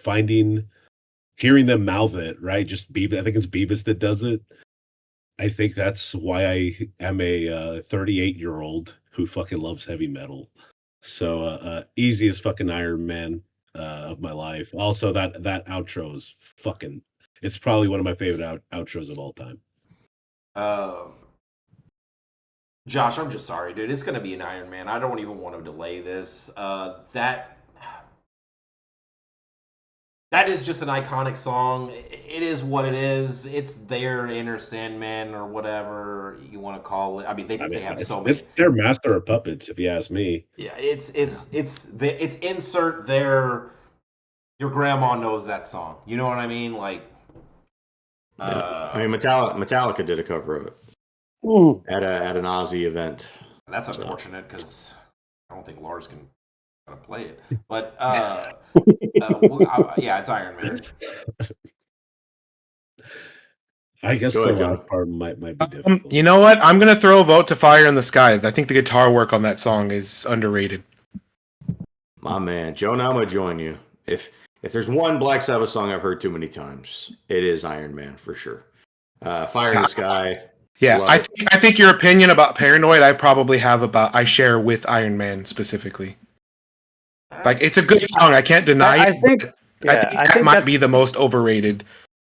hearing them mouth it, right? Just Beavis. I think it's Beavis that does it. I think that's why I am a 38-year-old who fucking loves heavy metal. So easiest fucking Iron Man of my life. Also, that outro is fucking. It's probably one of my favorite outros of all time. Josh, I'm just sorry, dude. It's gonna be an Iron Man. I don't even want to delay this. That is just an iconic song. It is what it is. It's their Inner Sandman or whatever you want to call it. I mean, they have so many. It's their master of puppets, if you ask me. Yeah, it's insert their. Your grandma knows that song. You know what I mean? Like, I mean, Metallica did a cover of it at an Ozzy event. That's unfortunate because I don't think Lars can play it. But yeah, it's Iron Man. I guess the last part might be difficult. You know what? I'm gonna throw a vote to Fire in the Sky. I think the guitar work on that song is underrated. My man, Joe, now I'm gonna join you. If there's one Black Sabbath song I've heard too many times, it is Iron Man for sure. Fire in the Sky. Yeah, I think your opinion about Paranoid, I share with Iron Man specifically. Like, it's a good song. I can't deny it. I think that might be the most overrated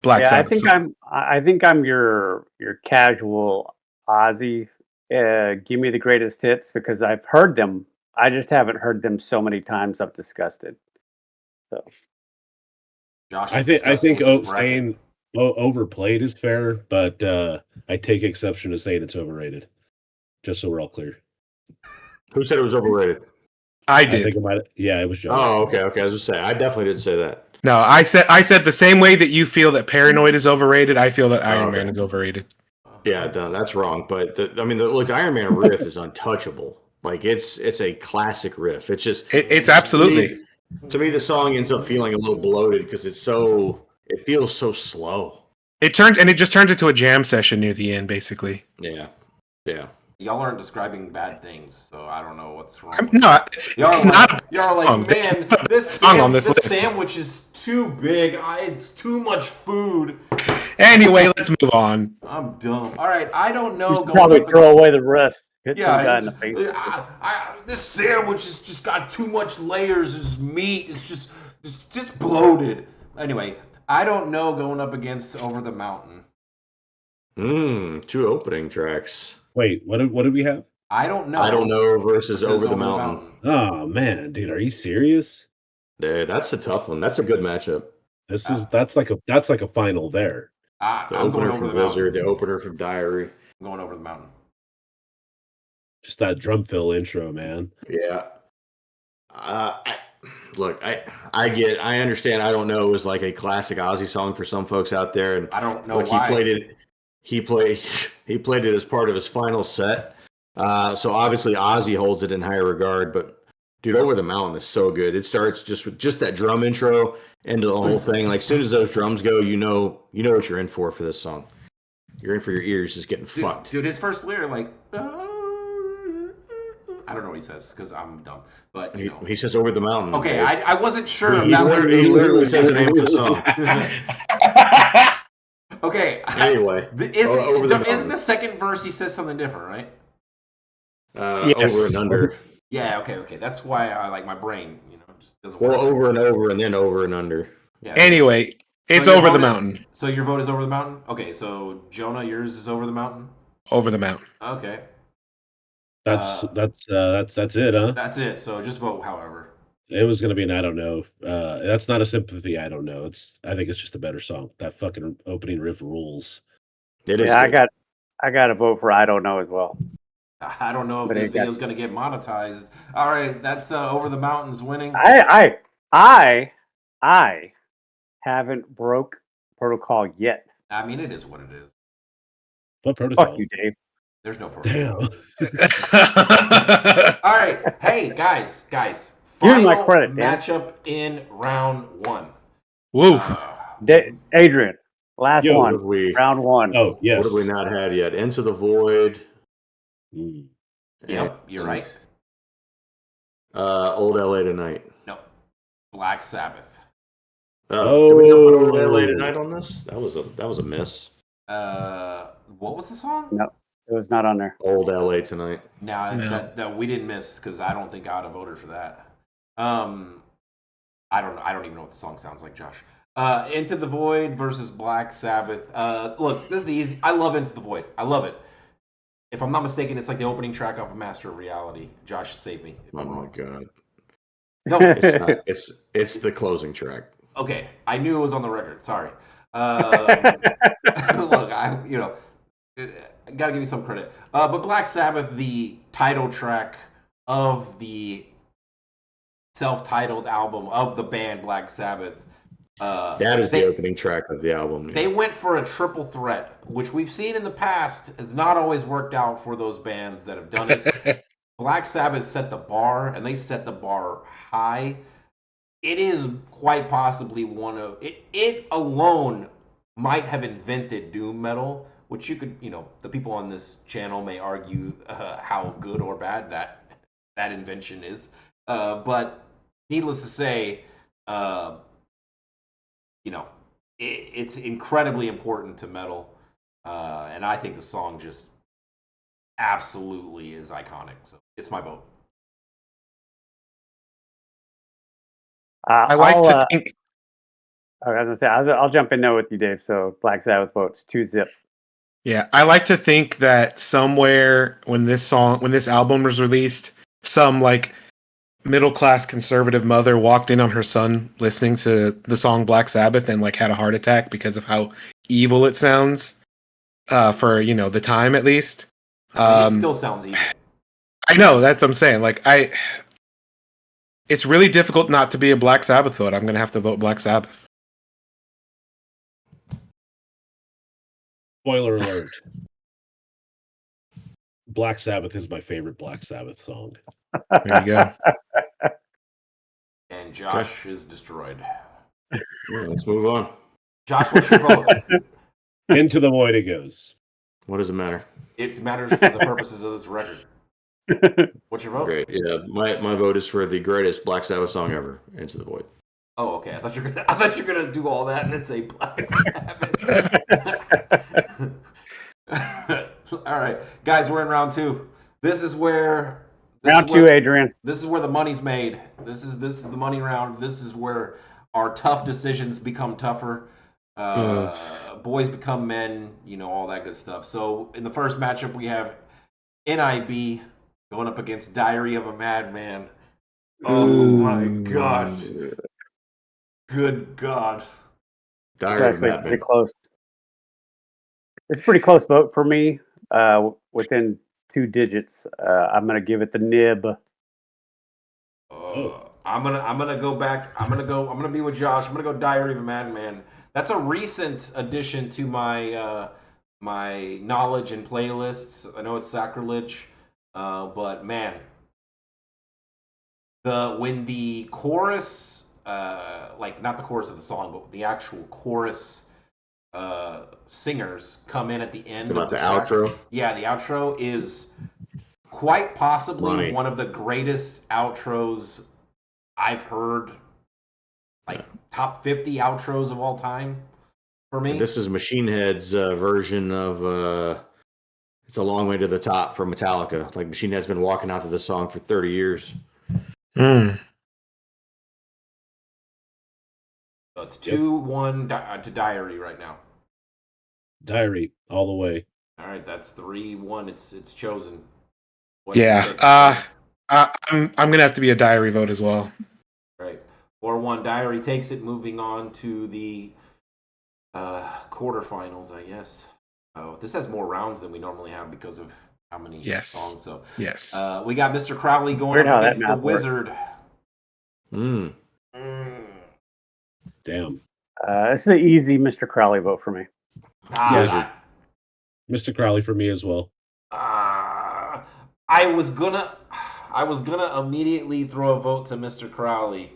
Black Sabbath song. I think I'm your casual Ozzy. Give me the greatest hits because I've heard them. I just haven't heard them so many times I've discussed it. So, Josh, I think overplayed is fair, but I take exception to saying it's overrated. Just so we're all clear. Who said it was overrated? I think did. it might. Yeah, it was Joe. Oh, okay. I was gonna say I definitely did say that. No, I said the same way that you feel that Paranoid is overrated. I feel that Iron Man is overrated. Yeah, no, that's wrong. But look, the Iron Man riff is untouchable. Like it's a classic riff. It's just It's absolutely. To me, the song ends up feeling a little bloated because it feels so slow. It just turns into a jam session near the end, basically. Yeah. Y'all aren't describing bad things, so I don't know what's wrong. It's not. Y'all are like, man, this sandwich is too big. It's too much food. Anyway, let's move on. I'm dumb. All right, I don't know. Probably throw away the rest. Hit some guy in the face. This sandwich has just got too much layers. It's meat. It's just bloated. Anyway, I don't know going up against Over the Mountain. 2 opening tracks. Wait, what did we have? I don't know. I don't know versus Over the Mountain. Oh man, dude, are you serious? Dude, that's a tough one. That's a good matchup. That's like a final there. The opener from Wizard, the opener from Diary. I'm going Over the Mountain. Just that drum fill intro, man. Yeah. I understand. I don't know. It was like a classic Ozzy song for some folks out there, and I don't know why. He played it as part of his final set. So obviously Ozzy holds it in high regard. But dude, Over the Mountain is so good. It starts just with that drum intro into the whole thing. Like as soon as those drums go, you know what you're in for this song. You're in for your ears just getting fucked. Dude, his first lyric, like. I don't know what he says because I'm dumb, but he says Over the Mountain. Okay, I wasn't sure. He literally says the name of the song. Okay. Anyway, isn't the second verse he says something different, right? Yes. Over and under. Yeah. Okay. That's why I like my brain. Just doesn't work. Well, over and over, and then over and under. Yeah. Anyway, it's Over the Mountain. So your vote is Over the Mountain. Okay. So Jonah, yours is Over the Mountain. Over the Mountain. Okay. That's it, huh? That's it. So just vote, however. It was gonna be an I don't know. That's not a sympathy. I don't know. I think it's just a better song. That fucking opening riff rules. It is. Yeah, I got to vote for I don't know as well. I don't know if this video's gonna get monetized. All right, that's Over the Mountains winning. I haven't broke protocol yet. I mean, it is what it is. What protocol? Fuck you, Dave. There's no protocol. Damn. All right, hey guys. Here's my credit, matchup in round 1. Woo. Adrian, last one. Round 1. Oh yes. What have we not had yet? Into the Void. Yep, you're right. Old LA Tonight. No. Black Sabbath. Did we not put Old LA Tonight on this? That was a miss. What was the song? No, it was not on there. Old LA Tonight. No. That we didn't miss because I don't think I would have voted for that. I don't even know what the song sounds like, Josh. Into the Void versus Black Sabbath. Look, this is easy. I love Into the Void. I love it. If I'm not mistaken, it's like the opening track off of Master of Reality. Josh, save me. Oh my god. No, it's not. It's the closing track. Okay, I knew it was on the record. Sorry. Look, I gotta give you some credit. But Black Sabbath, the title track of the self-titled album of the band Black Sabbath. That is the opening track of the album. Yeah. They went for a triple threat, which we've seen in the past has not always worked out for those bands that have done it. Black Sabbath set the bar, and they set the bar high. It is quite possibly one of it alone might have invented doom metal, which you could, the people on this channel may argue how good or bad that invention is. But needless to say, it's incredibly important to metal, and I think the song just absolutely is iconic. So it's my vote. I like to think. I was gonna say I'll jump in there with you, Dave. So Black Sabbath votes 2-0. Yeah, I like to think that somewhere when this album was released, some like middle-class conservative mother walked in on her son listening to the song Black Sabbath and like had a heart attack because of how evil it sounds, for the time at least. I mean, it still sounds evil. I know, that's what I'm saying. Like it's really difficult not to be a Black Sabbath vote. I'm gonna have to vote Black Sabbath. Spoiler alert. Black Sabbath is my favorite Black Sabbath song. There you go. And Josh is destroyed. Yeah, let's move on. Josh, what's your vote? Into the Void it goes. What does it matter? It matters for the purposes of this record. What's your vote? Great. Yeah, my vote is for the greatest Black Sabbath song ever, Into the Void. Oh, okay. I thought you were gonna do all that and then say Black Sabbath. All right, guys, we're in round 2. This is where round 2, Adrian. This is where the money's made. This is the money round. This is where our tough decisions become tougher. Boys become men. All that good stuff. So in the first matchup, we have NIB going up against Diary of a Madman. Oh my gosh. Good God. Diary It's actually pretty close. It's a pretty close vote for me. Within 2 digits. I'm gonna give it the nib. I'm gonna go back. I'm gonna be with Josh. I'm gonna go Diary of a Madman. That's a recent addition to my my knowledge and playlists. I know it's sacrilege, but man, when the chorus, like not the chorus of the song, but the actual chorus singers come in at the end of the track. Outro. Yeah, the outro is quite possibly Money. one of the greatest outros I've heard. Like top 50 outros of all time for me. And this is Machine Head's version of It's a Long Way to the Top from Metallica. Like Machine Head's been walking out to this song for 30 years. So it's 2-1 to Diary right now. Diary all the way. All right, that's 3-1. It's chosen. I'm gonna have to be a Diary vote as well. Right. 4-1. Diary takes it. Moving on to the quarterfinals, I guess. Oh, this has more rounds than we normally have because of how many songs. So yes, we got Mr. Crowley going up against the Wizard. Damn. This is an easy Mr. Crowley vote for me. Mr. Crowley for me as well. I was gonna immediately throw a vote to Mr. Crowley,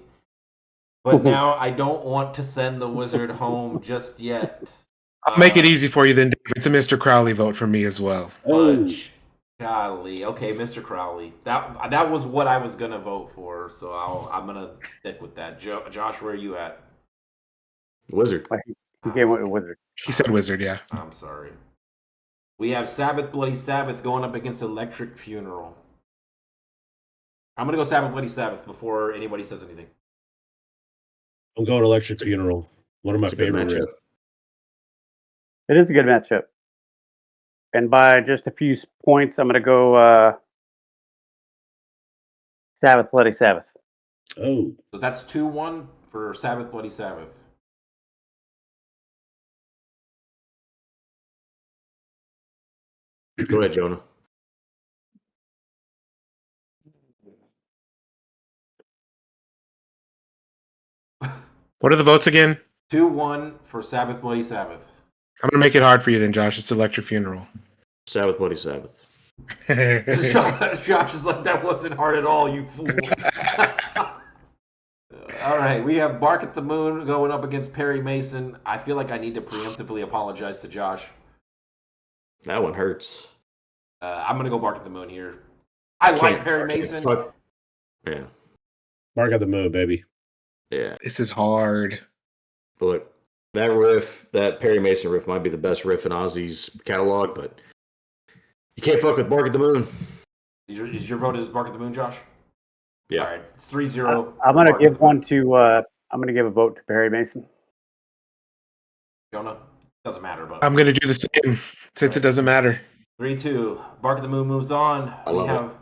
but now I don't want to send the Wizard home just yet. I'll make it easy for you then, Dave. It's a Mr. Crowley vote for me as well. Golly, okay, Mr. Crowley. That was what I was gonna vote for, so I'm gonna stick with that. Josh, where are you at? Wizard. He came with Wizard. He said Wizard, yeah. I'm sorry. We have Sabbath Bloody Sabbath going up against Electric Funeral. I'm gonna go Sabbath Bloody Sabbath before anybody says anything. I'm going Electric Funeral. One of my favorite riffs. It is a good matchup. And by just a few points, I'm going to go Sabbath Bloody Sabbath. Oh. So that's 2-1 for Sabbath Bloody Sabbath. Go ahead, Jonah. What are the votes again? 2-1 for Sabbath Bloody Sabbath. I'm going to make it hard for you then, Josh. It's Electric Funeral. Sabbath Bloody Sabbath. Josh is like, that wasn't hard at all, you fool. All right, we have Bark at the Moon going up against Perry Mason. I feel like I need to preemptively apologize to Josh. That one hurts. I'm going to go Bark at the Moon here. I like Perry Mason. Yeah. Bark at the Moon, baby. Yeah. This is hard. But look, that riff, that Perry Mason riff might be the best riff in Ozzy's catalog, but you can't fuck with Bark at the Moon. Is your vote is Bark at the Moon, Josh? Yeah. All right, it's 3-0. I'm going to give one to, I'm going to give a vote to Perry Mason. Jonah? Doesn't matter, but I'm going to do the same since it doesn't matter. 3-2. Bark at the Moon moves on. We have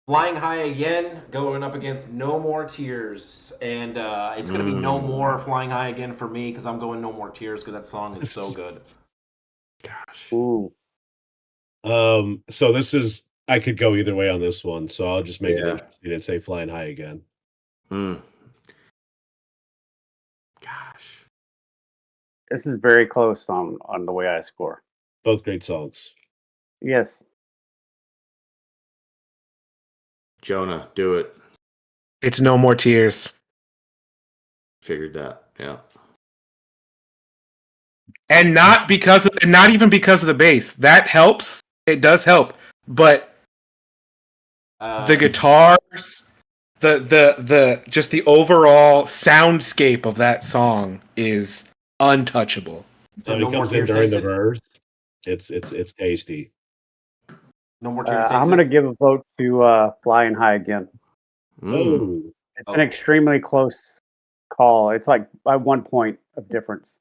Flying High Again going up against No More Tears. And it's going to be No More Flying High Again for me because I'm going No More Tears because that song is so good. Gosh. Ooh. So this is, I could go either way on this one, so I'll just make it Yeah. interesting and say Flying High Again. Gosh. This is very close on the way I score. Both great songs. Yes. Jonah, do it. It's No More Tears. Figured that. Yeah. And not even because of the bass. That helps. It does help. But the guitars, the just the overall soundscape of that song is untouchable. So When No it More comes in Tears during takes the it. verse, it's tasty. No More Tears takes I'm it. going to give a vote to Flying High Again. Oh, It's an extremely close call. It's like by 1 point of difference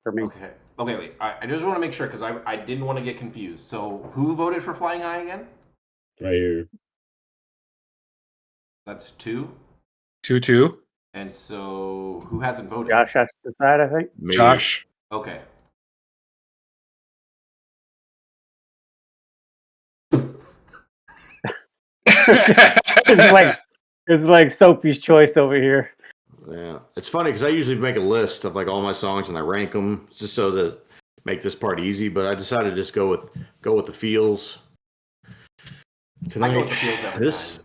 for me. Okay. Okay, wait. I just want to make sure because I didn't want to get confused. So who voted for Flying High again? right here. That's 2. 2-2. And so who hasn't voted? Josh has to decide, I think. Me. Josh. Okay. It's like Sophie's Choice over here. Yeah. It's funny because I usually make a list of like all my songs and I rank them just so to make this part easy. But I decided to just go with the feels. Tonight, I go with the feels every time.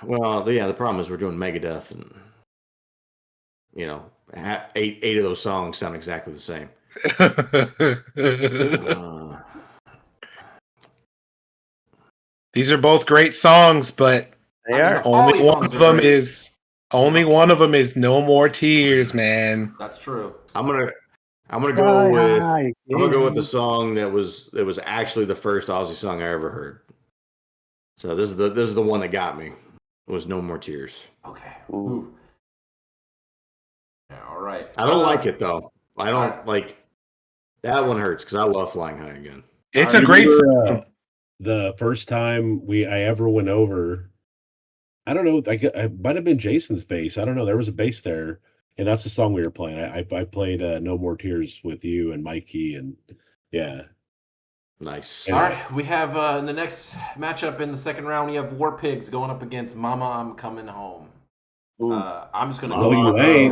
Well, yeah. The problem is we're doing Megadeth, and you know, eight of those songs sound exactly the same. These are both great songs, but They are. only one of them is No More Tears, man. That's true. I'm gonna go with the song that was actually the first Ozzy song I ever heard. So this is the one that got me. It was No More Tears. Okay. Ooh. Yeah, all right. I don't like it though. I don't like that one hurts because I love Flying High Again. It's a great song. The first time I ever went over, I don't know, I might have been Jason's bass. I don't know. There was a bass there, and that's the song we were playing. I played No More Tears with you and Mikey, and yeah. Nice. All right, we have in the next matchup in the second round, we have War Pigs going up against Mama, I'm Coming Home. I'm just going to go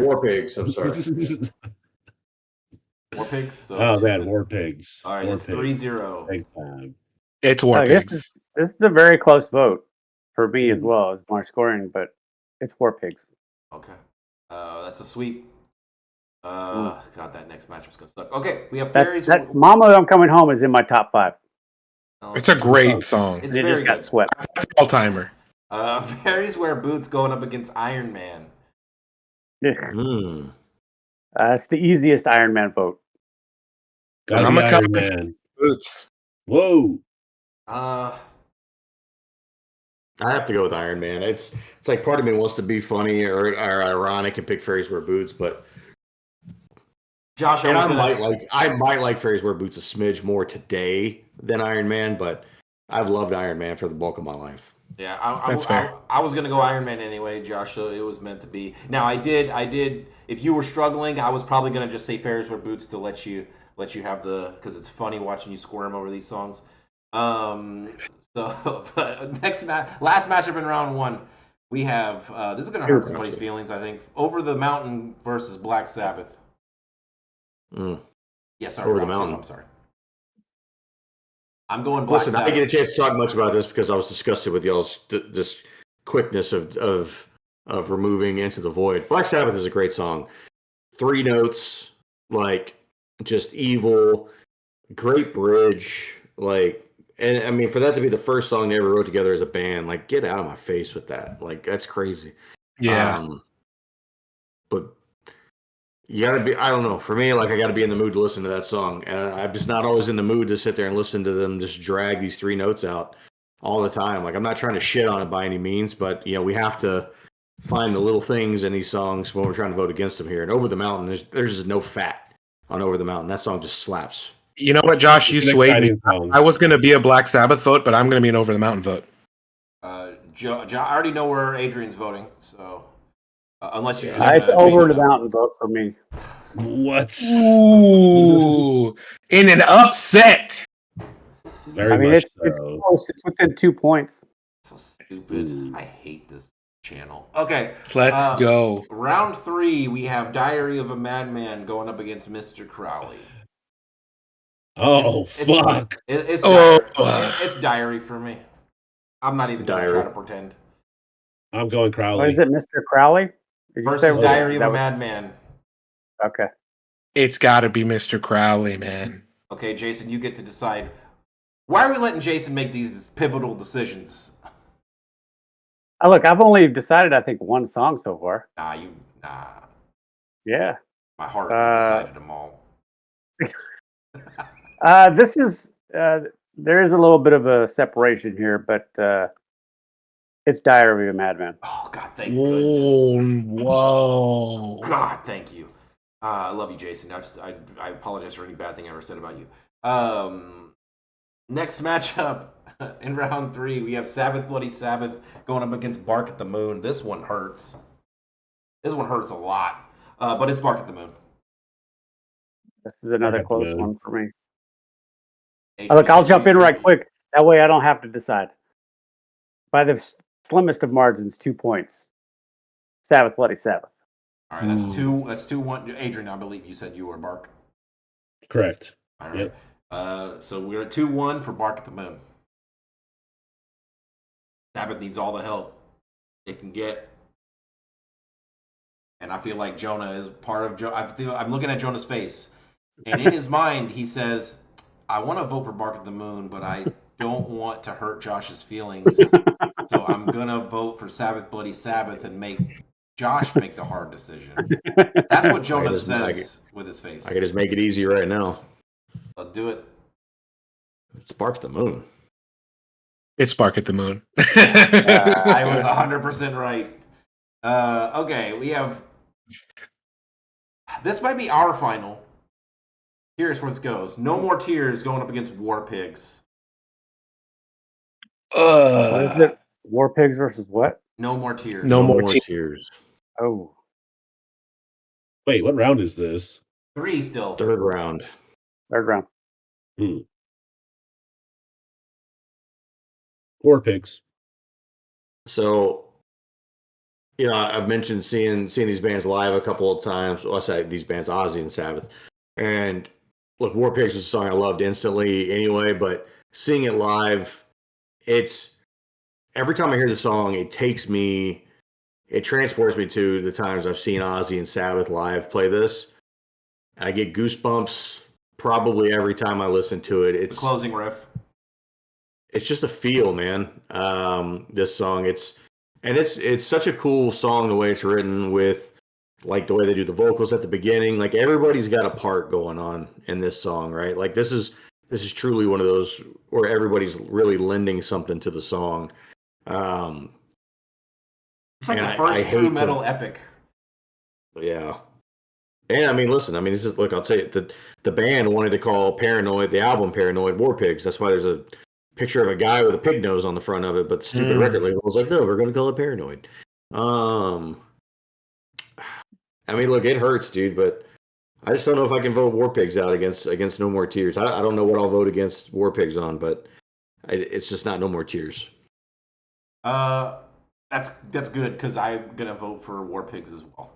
War Pigs, I'm sorry. War Pigs? So oh, man, War Pigs. All right, War it's Pigs. 3-0. Big time. It's War Pigs. This is a very close vote for me as well as my scoring, but it's War Pigs. Okay. That's a sweep. God, that next matchup's going to suck. Okay, we have Fairies. Mama, I'm Coming Home is in my top 5. It's a great song. It's it very just got good. swept. It's an all-timer. Fairies Wear Boots going up against Iron Man. It's the easiest Iron Man vote. I'm a Iron Man. Boots. Whoa. I have to go with Iron Man. It's like part of me wants to be funny or ironic and pick Fairies Wear Boots, but Josh, I might like Fairies Wear Boots a smidge more today than Iron Man, but I've loved Iron Man for the bulk of my life. Yeah, That's fair. I was gonna go Iron Man anyway, Josh. So it was meant to be. Now I did. If you were struggling, I was probably gonna just say Fairies Wear Boots to let you have because it's funny watching you squirm over these songs. So but last matchup in round 1, we have this is gonna hurt somebody's feelings. I think Over the Mountain versus Black Sabbath. Yes, sorry, Over the Mountain. I'm sorry. I'm going Black Listen, Sabbath. I didn't get a chance to talk much about this because I was disgusted with y'all's just quickness of removing Into the Void. Black Sabbath is a great song. 3 notes, like just evil, great bridge, like, and I mean for that to be the first song they ever wrote together as a band, like get out of my face with that. Like that's crazy. Yeah. But you gotta be, I don't know, for me, like I gotta be in the mood to listen to that song. And I'm just not always in the mood to sit there and listen to them just drag these 3 notes out all the time. Like I'm not trying to shit on it by any means, but you know, we have to find the little things in these songs when we're trying to vote against them here. And Over the Mountain, there's just no fat on Over the Mountain. That song just slaps. You know what, Josh? You swayed me. I was going to be a Black Sabbath vote, but I'm going to be an Over the Mountain vote. I already know where Adrian's voting, so unless you just It's change over it the up. mountain vote for me. What? Ooh, in an upset. Very I mean, much it's so. close. It's within 2 points. So stupid. Ooh. I hate this channel. Okay. Let's go. Round 3, we have Diary of a Madman going up against Mr. Crowley. Oh, It's fine. fuck. It's Oh, it's Diary for me. I'm not even going to try to pretend. I'm going What Crowley. is it, Mr. Crowley? Did you say Versus Oh, yeah. Diary of a Madman. Okay. it's got to be Mr. Crowley, man. Okay, Jason, you get to decide. Why are we letting Jason make these pivotal decisions? Look, I've only decided, I think, one song so far. Nah. Yeah. My heart decided them all. This is there is a little bit of a separation here, but it's Diary of a Madman. Oh God, thank goodness. Oh, whoa. God, thank you. I love you, Jason. I apologize for any bad thing I ever said about you. Next matchup in round 3, we have Sabbath Bloody Sabbath going up against Bark at the Moon. This one hurts. This one hurts a lot, but it's Bark at the Moon. This is another Bark at the close Moon. one for me. Adrian, Look, I'll jump in right agree. quick. That way I don't have to decide. By the slimmest of margins, 2 points. Sabbath Bloody Sabbath. All right, that's two. That's 2-1. Adrian, I believe you said you were Bark. Correct. All right. So we're at 2-1 for Bark at the Moon. Sabbath needs all the help it can get, and I feel like Jonah is part of. I'm looking at Jonah's face, and in his mind he says, "I want to vote for Bark at the Moon, but I don't want to hurt Josh's feelings, so I'm gonna vote for Sabbath Bloody Sabbath and make Josh make the hard decision." That's what Jonah says with his face. I can just make it easy right now. Let's do it. It's Bark at the Moon. It's Bark at the Moon. I was 100% right. Okay, we have. This might be our final. Here's where this goes. No More Tears going up against War Pigs. What is it? War Pigs versus what? No More Tears. No more tears. Oh. Wait, what round is this? 3 still. Third round. Third round. War Pigs. So, I've mentioned seeing these bands live a couple of times. Well, I say these bands, Ozzy and Sabbath. And look, War Pigs was a song I loved instantly anyway, but seeing it live, it's every time I hear the song, it transports me to the times I've seen Ozzy and Sabbath live play this. I get goosebumps probably every time I listen to it. It's the closing riff. It's just a feel, man. This song, it's such a cool song the way it's written, with like the way they do the vocals at the beginning. Like everybody's got a part going on in this song, right? Like this is truly one of those where everybody's really lending something to the song. It's like the first true metal epic. Yeah. And I mean, listen, this is, look, I'll tell you, the band wanted to call Paranoid, the album Paranoid, War Pigs. That's why there's a picture of a guy with a pig nose on the front of it, but the stupid record label was like, no, we're going to call it Paranoid. Look, it hurts, dude, but I just don't know if I can vote War Pigs out against No More Tears. I don't know what I'll vote against War Pigs on, but it's just not No More Tears. That's good, because I'm gonna vote for War Pigs as well.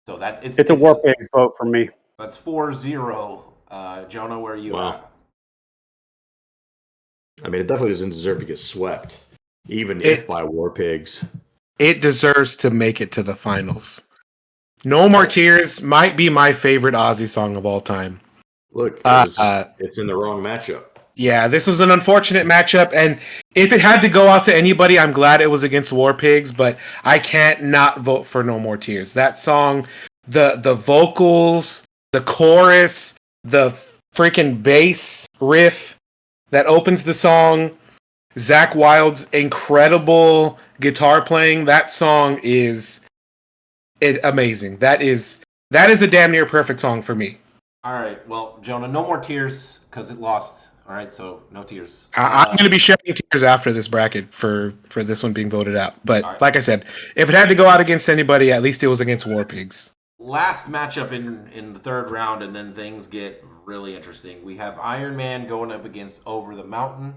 So it's a War Pigs vote for me. That's 4-0. Jonah, where are you at? It definitely doesn't deserve to get swept, even if by War Pigs. It deserves to make it to the finals. No More Tears might be my favorite Ozzy song of all time. Look, it's in the wrong matchup. Yeah, this was an unfortunate matchup, and if it had to go out to anybody, I'm glad it was against War Pigs, but I can't not vote for No More Tears. That song, the vocals, the chorus, the freaking bass riff that opens the song, Zakk Wylde's incredible guitar playing, that song is amazing. That is a damn near perfect song for me. All right, well, Jonah, No More Tears, because it lost All right, so no tears. I'm going to be shedding tears after this bracket for this one being voted out. But right. like I said, if it had to go out against anybody, at least it was against War Pigs. Last matchup in the third round, and then things get really interesting. We have Iron Man going up against Over the Mountain.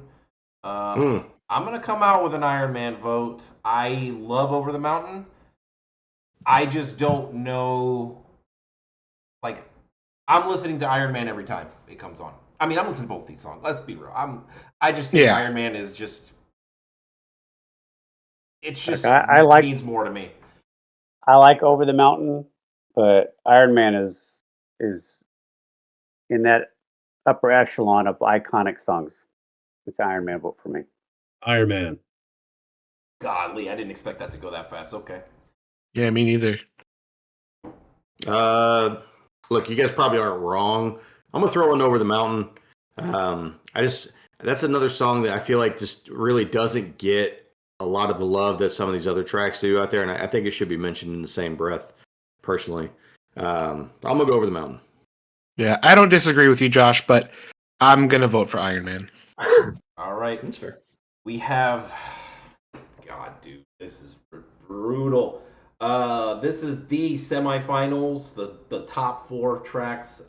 I'm going to come out with an Iron Man vote. I love Over the Mountain. I just don't know. Like, I'm listening to Iron Man every time it comes on. I mean, I'm listening to both these songs. Let's be real. I just think Iron Man is just. It's just I like, means more to me. I like Over the Mountain, but Iron Man is in that upper echelon of iconic songs. It's Iron Man vote for me. Iron Man. Godly, I didn't expect that to go that fast. Okay. Yeah, me neither. Look, you guys probably aren't wrong. I'm gonna throw one Over the Mountain. That's another song that I feel like just really doesn't get a lot of the love that some of these other tracks do out there, and I think it should be mentioned in the same breath. Personally, I'm gonna go Over the Mountain. Yeah, I don't disagree with you, Josh, but I'm gonna vote for Iron Man. All right, that's fair. We have, God, dude, this is brutal. This is the semifinals, the top 4 tracks.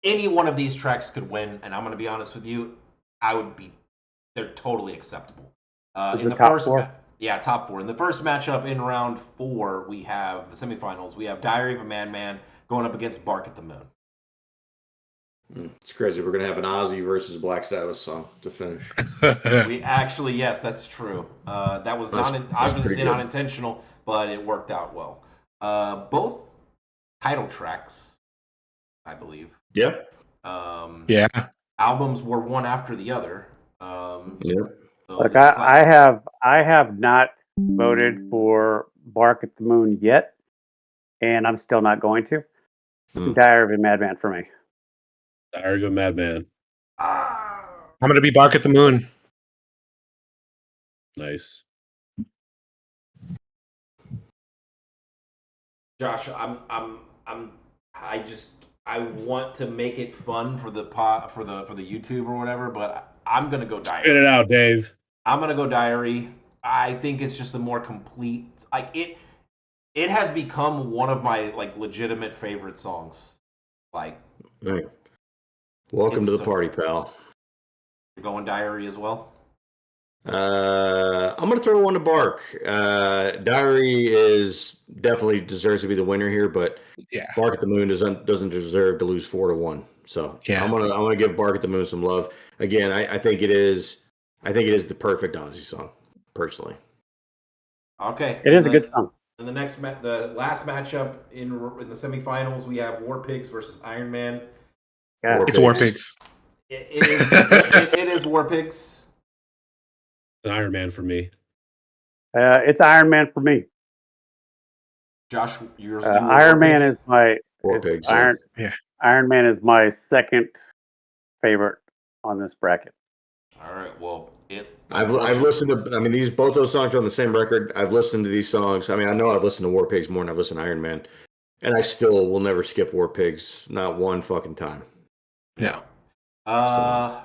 Any one of these tracks could win, and I'm going to be honest with you, they're totally acceptable. In the top 4? Yeah, top 4. In the first matchup in round 4, we have the semifinals. We have Diary of a Madman going up against Bark at the Moon. It's crazy. We're going to have an Ozzy versus Black Sabbath song to finish. We actually, yes, that's true. That was obviously not intentional, but it worked out well. Both title tracks, I believe. Yeah. Yeah. Albums were one after the other. Yeah. So Look, I have not voted for Bark at the Moon yet, and I'm still not going to. Diary of a Madman for me. Diary of a Madman. I'm gonna be Bark at the Moon. Nice. Josh, I want to make it fun for the for the YouTube or whatever, but I'm gonna go Diary. Spit it out, Dave. I'm gonna go Diary. I think it's just a more complete. Like it has become one of my legitimate favorite songs. Like, right. Welcome to the party, pal. You're going Diary as well. I'm gonna throw one to Bark. Diary is definitely deserves to be the winner here, but yeah, Bark at the Moon doesn't deserve to lose 4-1. So yeah, I'm gonna give Bark at the Moon some love. Again, I think it is the perfect Ozzy song, personally. Okay, it is a good song. In the the last matchup in the semifinals, we have War Pigs versus Iron Man. Yeah. It's War Pigs. It is War Pigs. It's Iron Man for me. It's Iron Man for me. Josh, Iron Man is my Iron Man is my second favorite on this bracket. All right. Well, I've listened to. I mean, both those songs are on the same record. I've listened to these songs. I mean, I know I've listened to War Pigs more than I've listened to Iron Man, and I still will never skip War Pigs, not one fucking time. Yeah. But I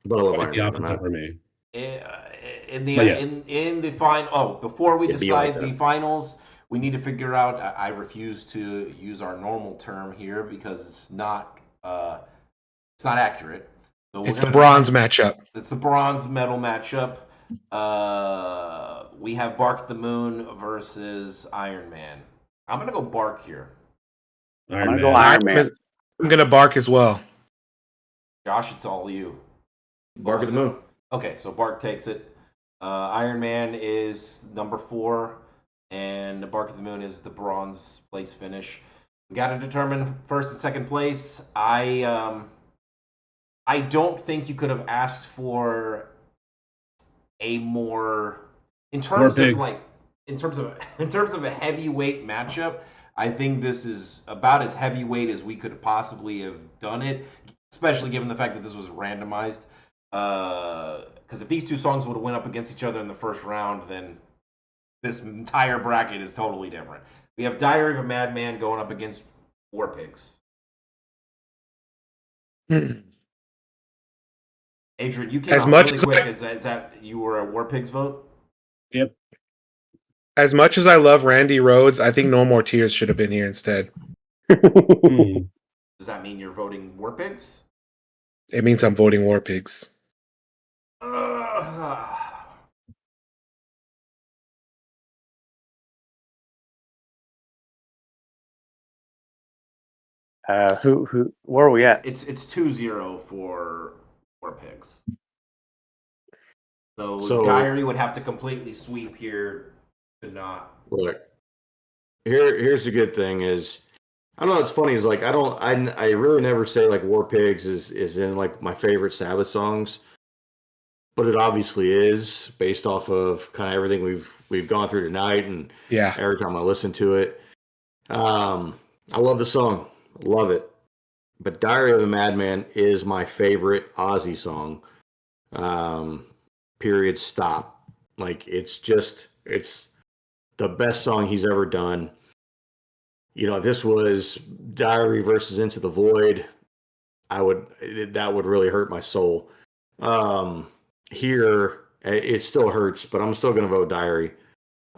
love Iron Man. For me. In the final. Oh, before we decide the finals, we need to figure out. I refuse to use our normal term here because it's not accurate. So it's the bronze matchup. It's the bronze medal matchup. We have Bark at the Moon versus Iron Man. I'm gonna go Bark here. I'm gonna go Iron Man. I'm gonna Bark as well. Josh, it's all you. Bark at the Moon. Okay, so Bark takes it. Iron Man is number 4, and Bark at the Moon is the bronze place finish. We got to determine first and second place. I don't think you could have asked for a more in terms of a heavyweight matchup. I think this is about as heavyweight as we could possibly have done it, especially given the fact that this was randomized. Because if these two songs would have went up against each other in the first round, then this entire bracket is totally different. We have Diary of a Madman going up against War Pigs. Adrian, you came As out much really as quick. Is that you were a War Pigs vote? Yep. as much as I love Randy Rhoads, I think No More Tears should have been here instead. Mm. Does that mean you're voting War Pigs? It means I'm voting War Pigs. where are we at? It's 2-0 for War Pigs. So So Diary would have to completely sweep here to not. look, here's the good thing is I don't know. It's funny. Is like I really never say like War Pigs is in like my favorite Sabbath songs, but it obviously is based off of kind of everything we've gone through tonight and Yeah. every time I listen to it. I love the song, love it. But Diary of a Madman is my favorite Ozzy song. Period. Stop. Like it's the best song he's ever done. You know, if this was Diary versus Into the Void, that would really hurt my soul. Here it still hurts, but I'm still going to vote Diary.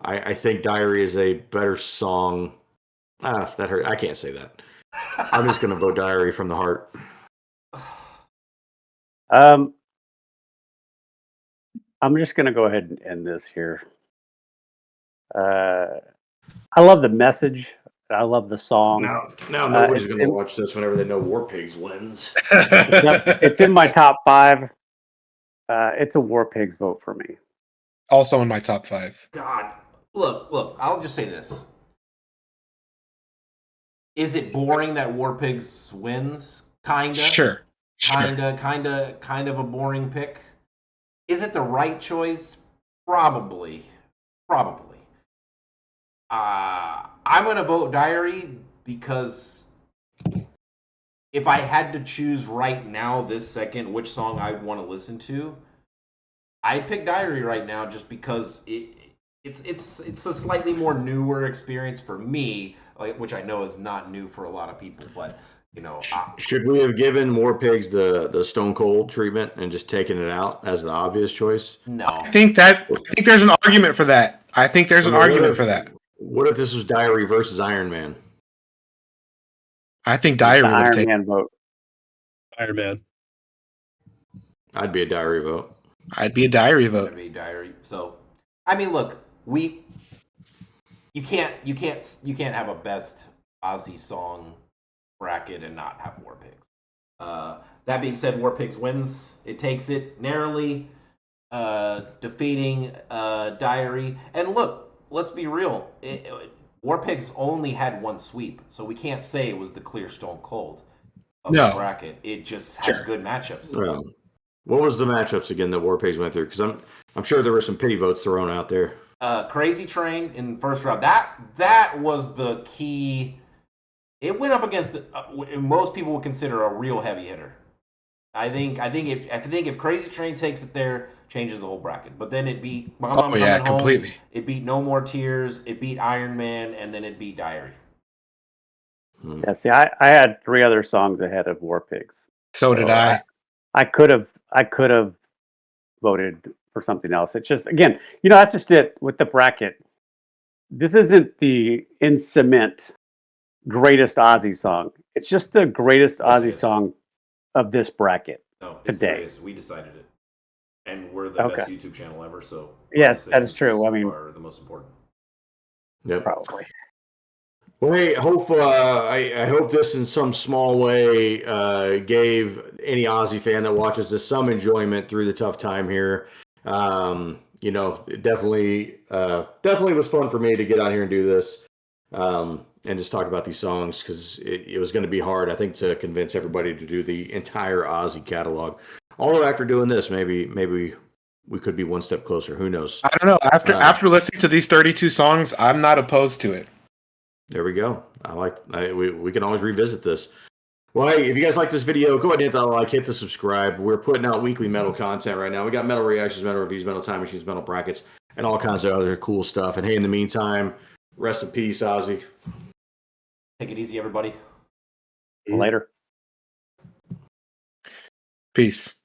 I think Diary is a better song. That hurt. I can't say that. I'm just going to vote Diary from the heart. I'm just going to go ahead and end this here. I love the message. I love the song. Now nobody's going to watch this whenever they know War Pigs wins. It's in my top 5. It's a War Pigs vote for me. Also in my top 5. God, look. I'll just say this: is it boring that War Pigs wins? Kinda. Sure. Kind of a boring pick. Is it the right choice? Probably. I'm gonna vote Diary because if I had to choose right now, this second, which song I'd want to listen to, I'd pick Diary right now just because it's a slightly more newer experience for me, which I know is not new for a lot of people, but. You know, should we have given War Pigs the Stone Cold treatment and just taken it out as the obvious choice? No. I think there's an argument for that. What if this was Diary versus Iron Man? I think Diary would Iron take Man vote. Iron Man. I'd be a Diary vote. I'd be a Diary vote. I'd be Diary. So, I mean, look, you can't have a best Ozzy song bracket and not have War Pigs. That being said, War Pigs wins. It takes it narrowly, defeating Diary. And look, let's be real. War Pigs only had one sweep, so we can't say it was the clear Stone Cold of the bracket. It just had good matchups. What was the matchups again that War Pigs went through? Because I'm sure there were some pity votes thrown out there. Crazy Train in the first round. That was the key. It went up against most people would consider a real heavy hitter. I think if Crazy Train takes it there, changes the whole bracket. But then it beat Mama Coming Home. Completely. It beat No More Tears. It beat Iron Man, and then it beat Diary. Yeah, see, I had 3 other songs ahead of War Pigs. So did I. I could have voted for something else. It's just, again, that's just it with the bracket. This isn't the in cement greatest Ozzy song. It's just the greatest Ozzy song of this bracket. No, it's today. the greatest. We decided it, and we're the best YouTube channel ever. So yes, that is true. I mean, are the most important. Yep. Probably. Well, hey, I hope this in some small way gave any Ozzy fan that watches this some enjoyment through the tough time here. It definitely was fun for me to get out here and do this and just talk about these songs because it was going to be hard, I think, to convince everybody to do the entire Ozzy catalog. Although after doing this, maybe we could be one step closer. Who knows? I don't know. After listening to these 32 songs, I'm not opposed to it. There we go. We can always revisit this. Well, hey, if you guys like this video, go ahead and hit that like, hit the subscribe. We're putting out weekly metal content right now. We got metal reactions, metal reviews, metal time machines, metal brackets, and all kinds of other cool stuff. And hey, in the meantime, rest in peace, Ozzy. Take it easy, everybody. Later. Peace.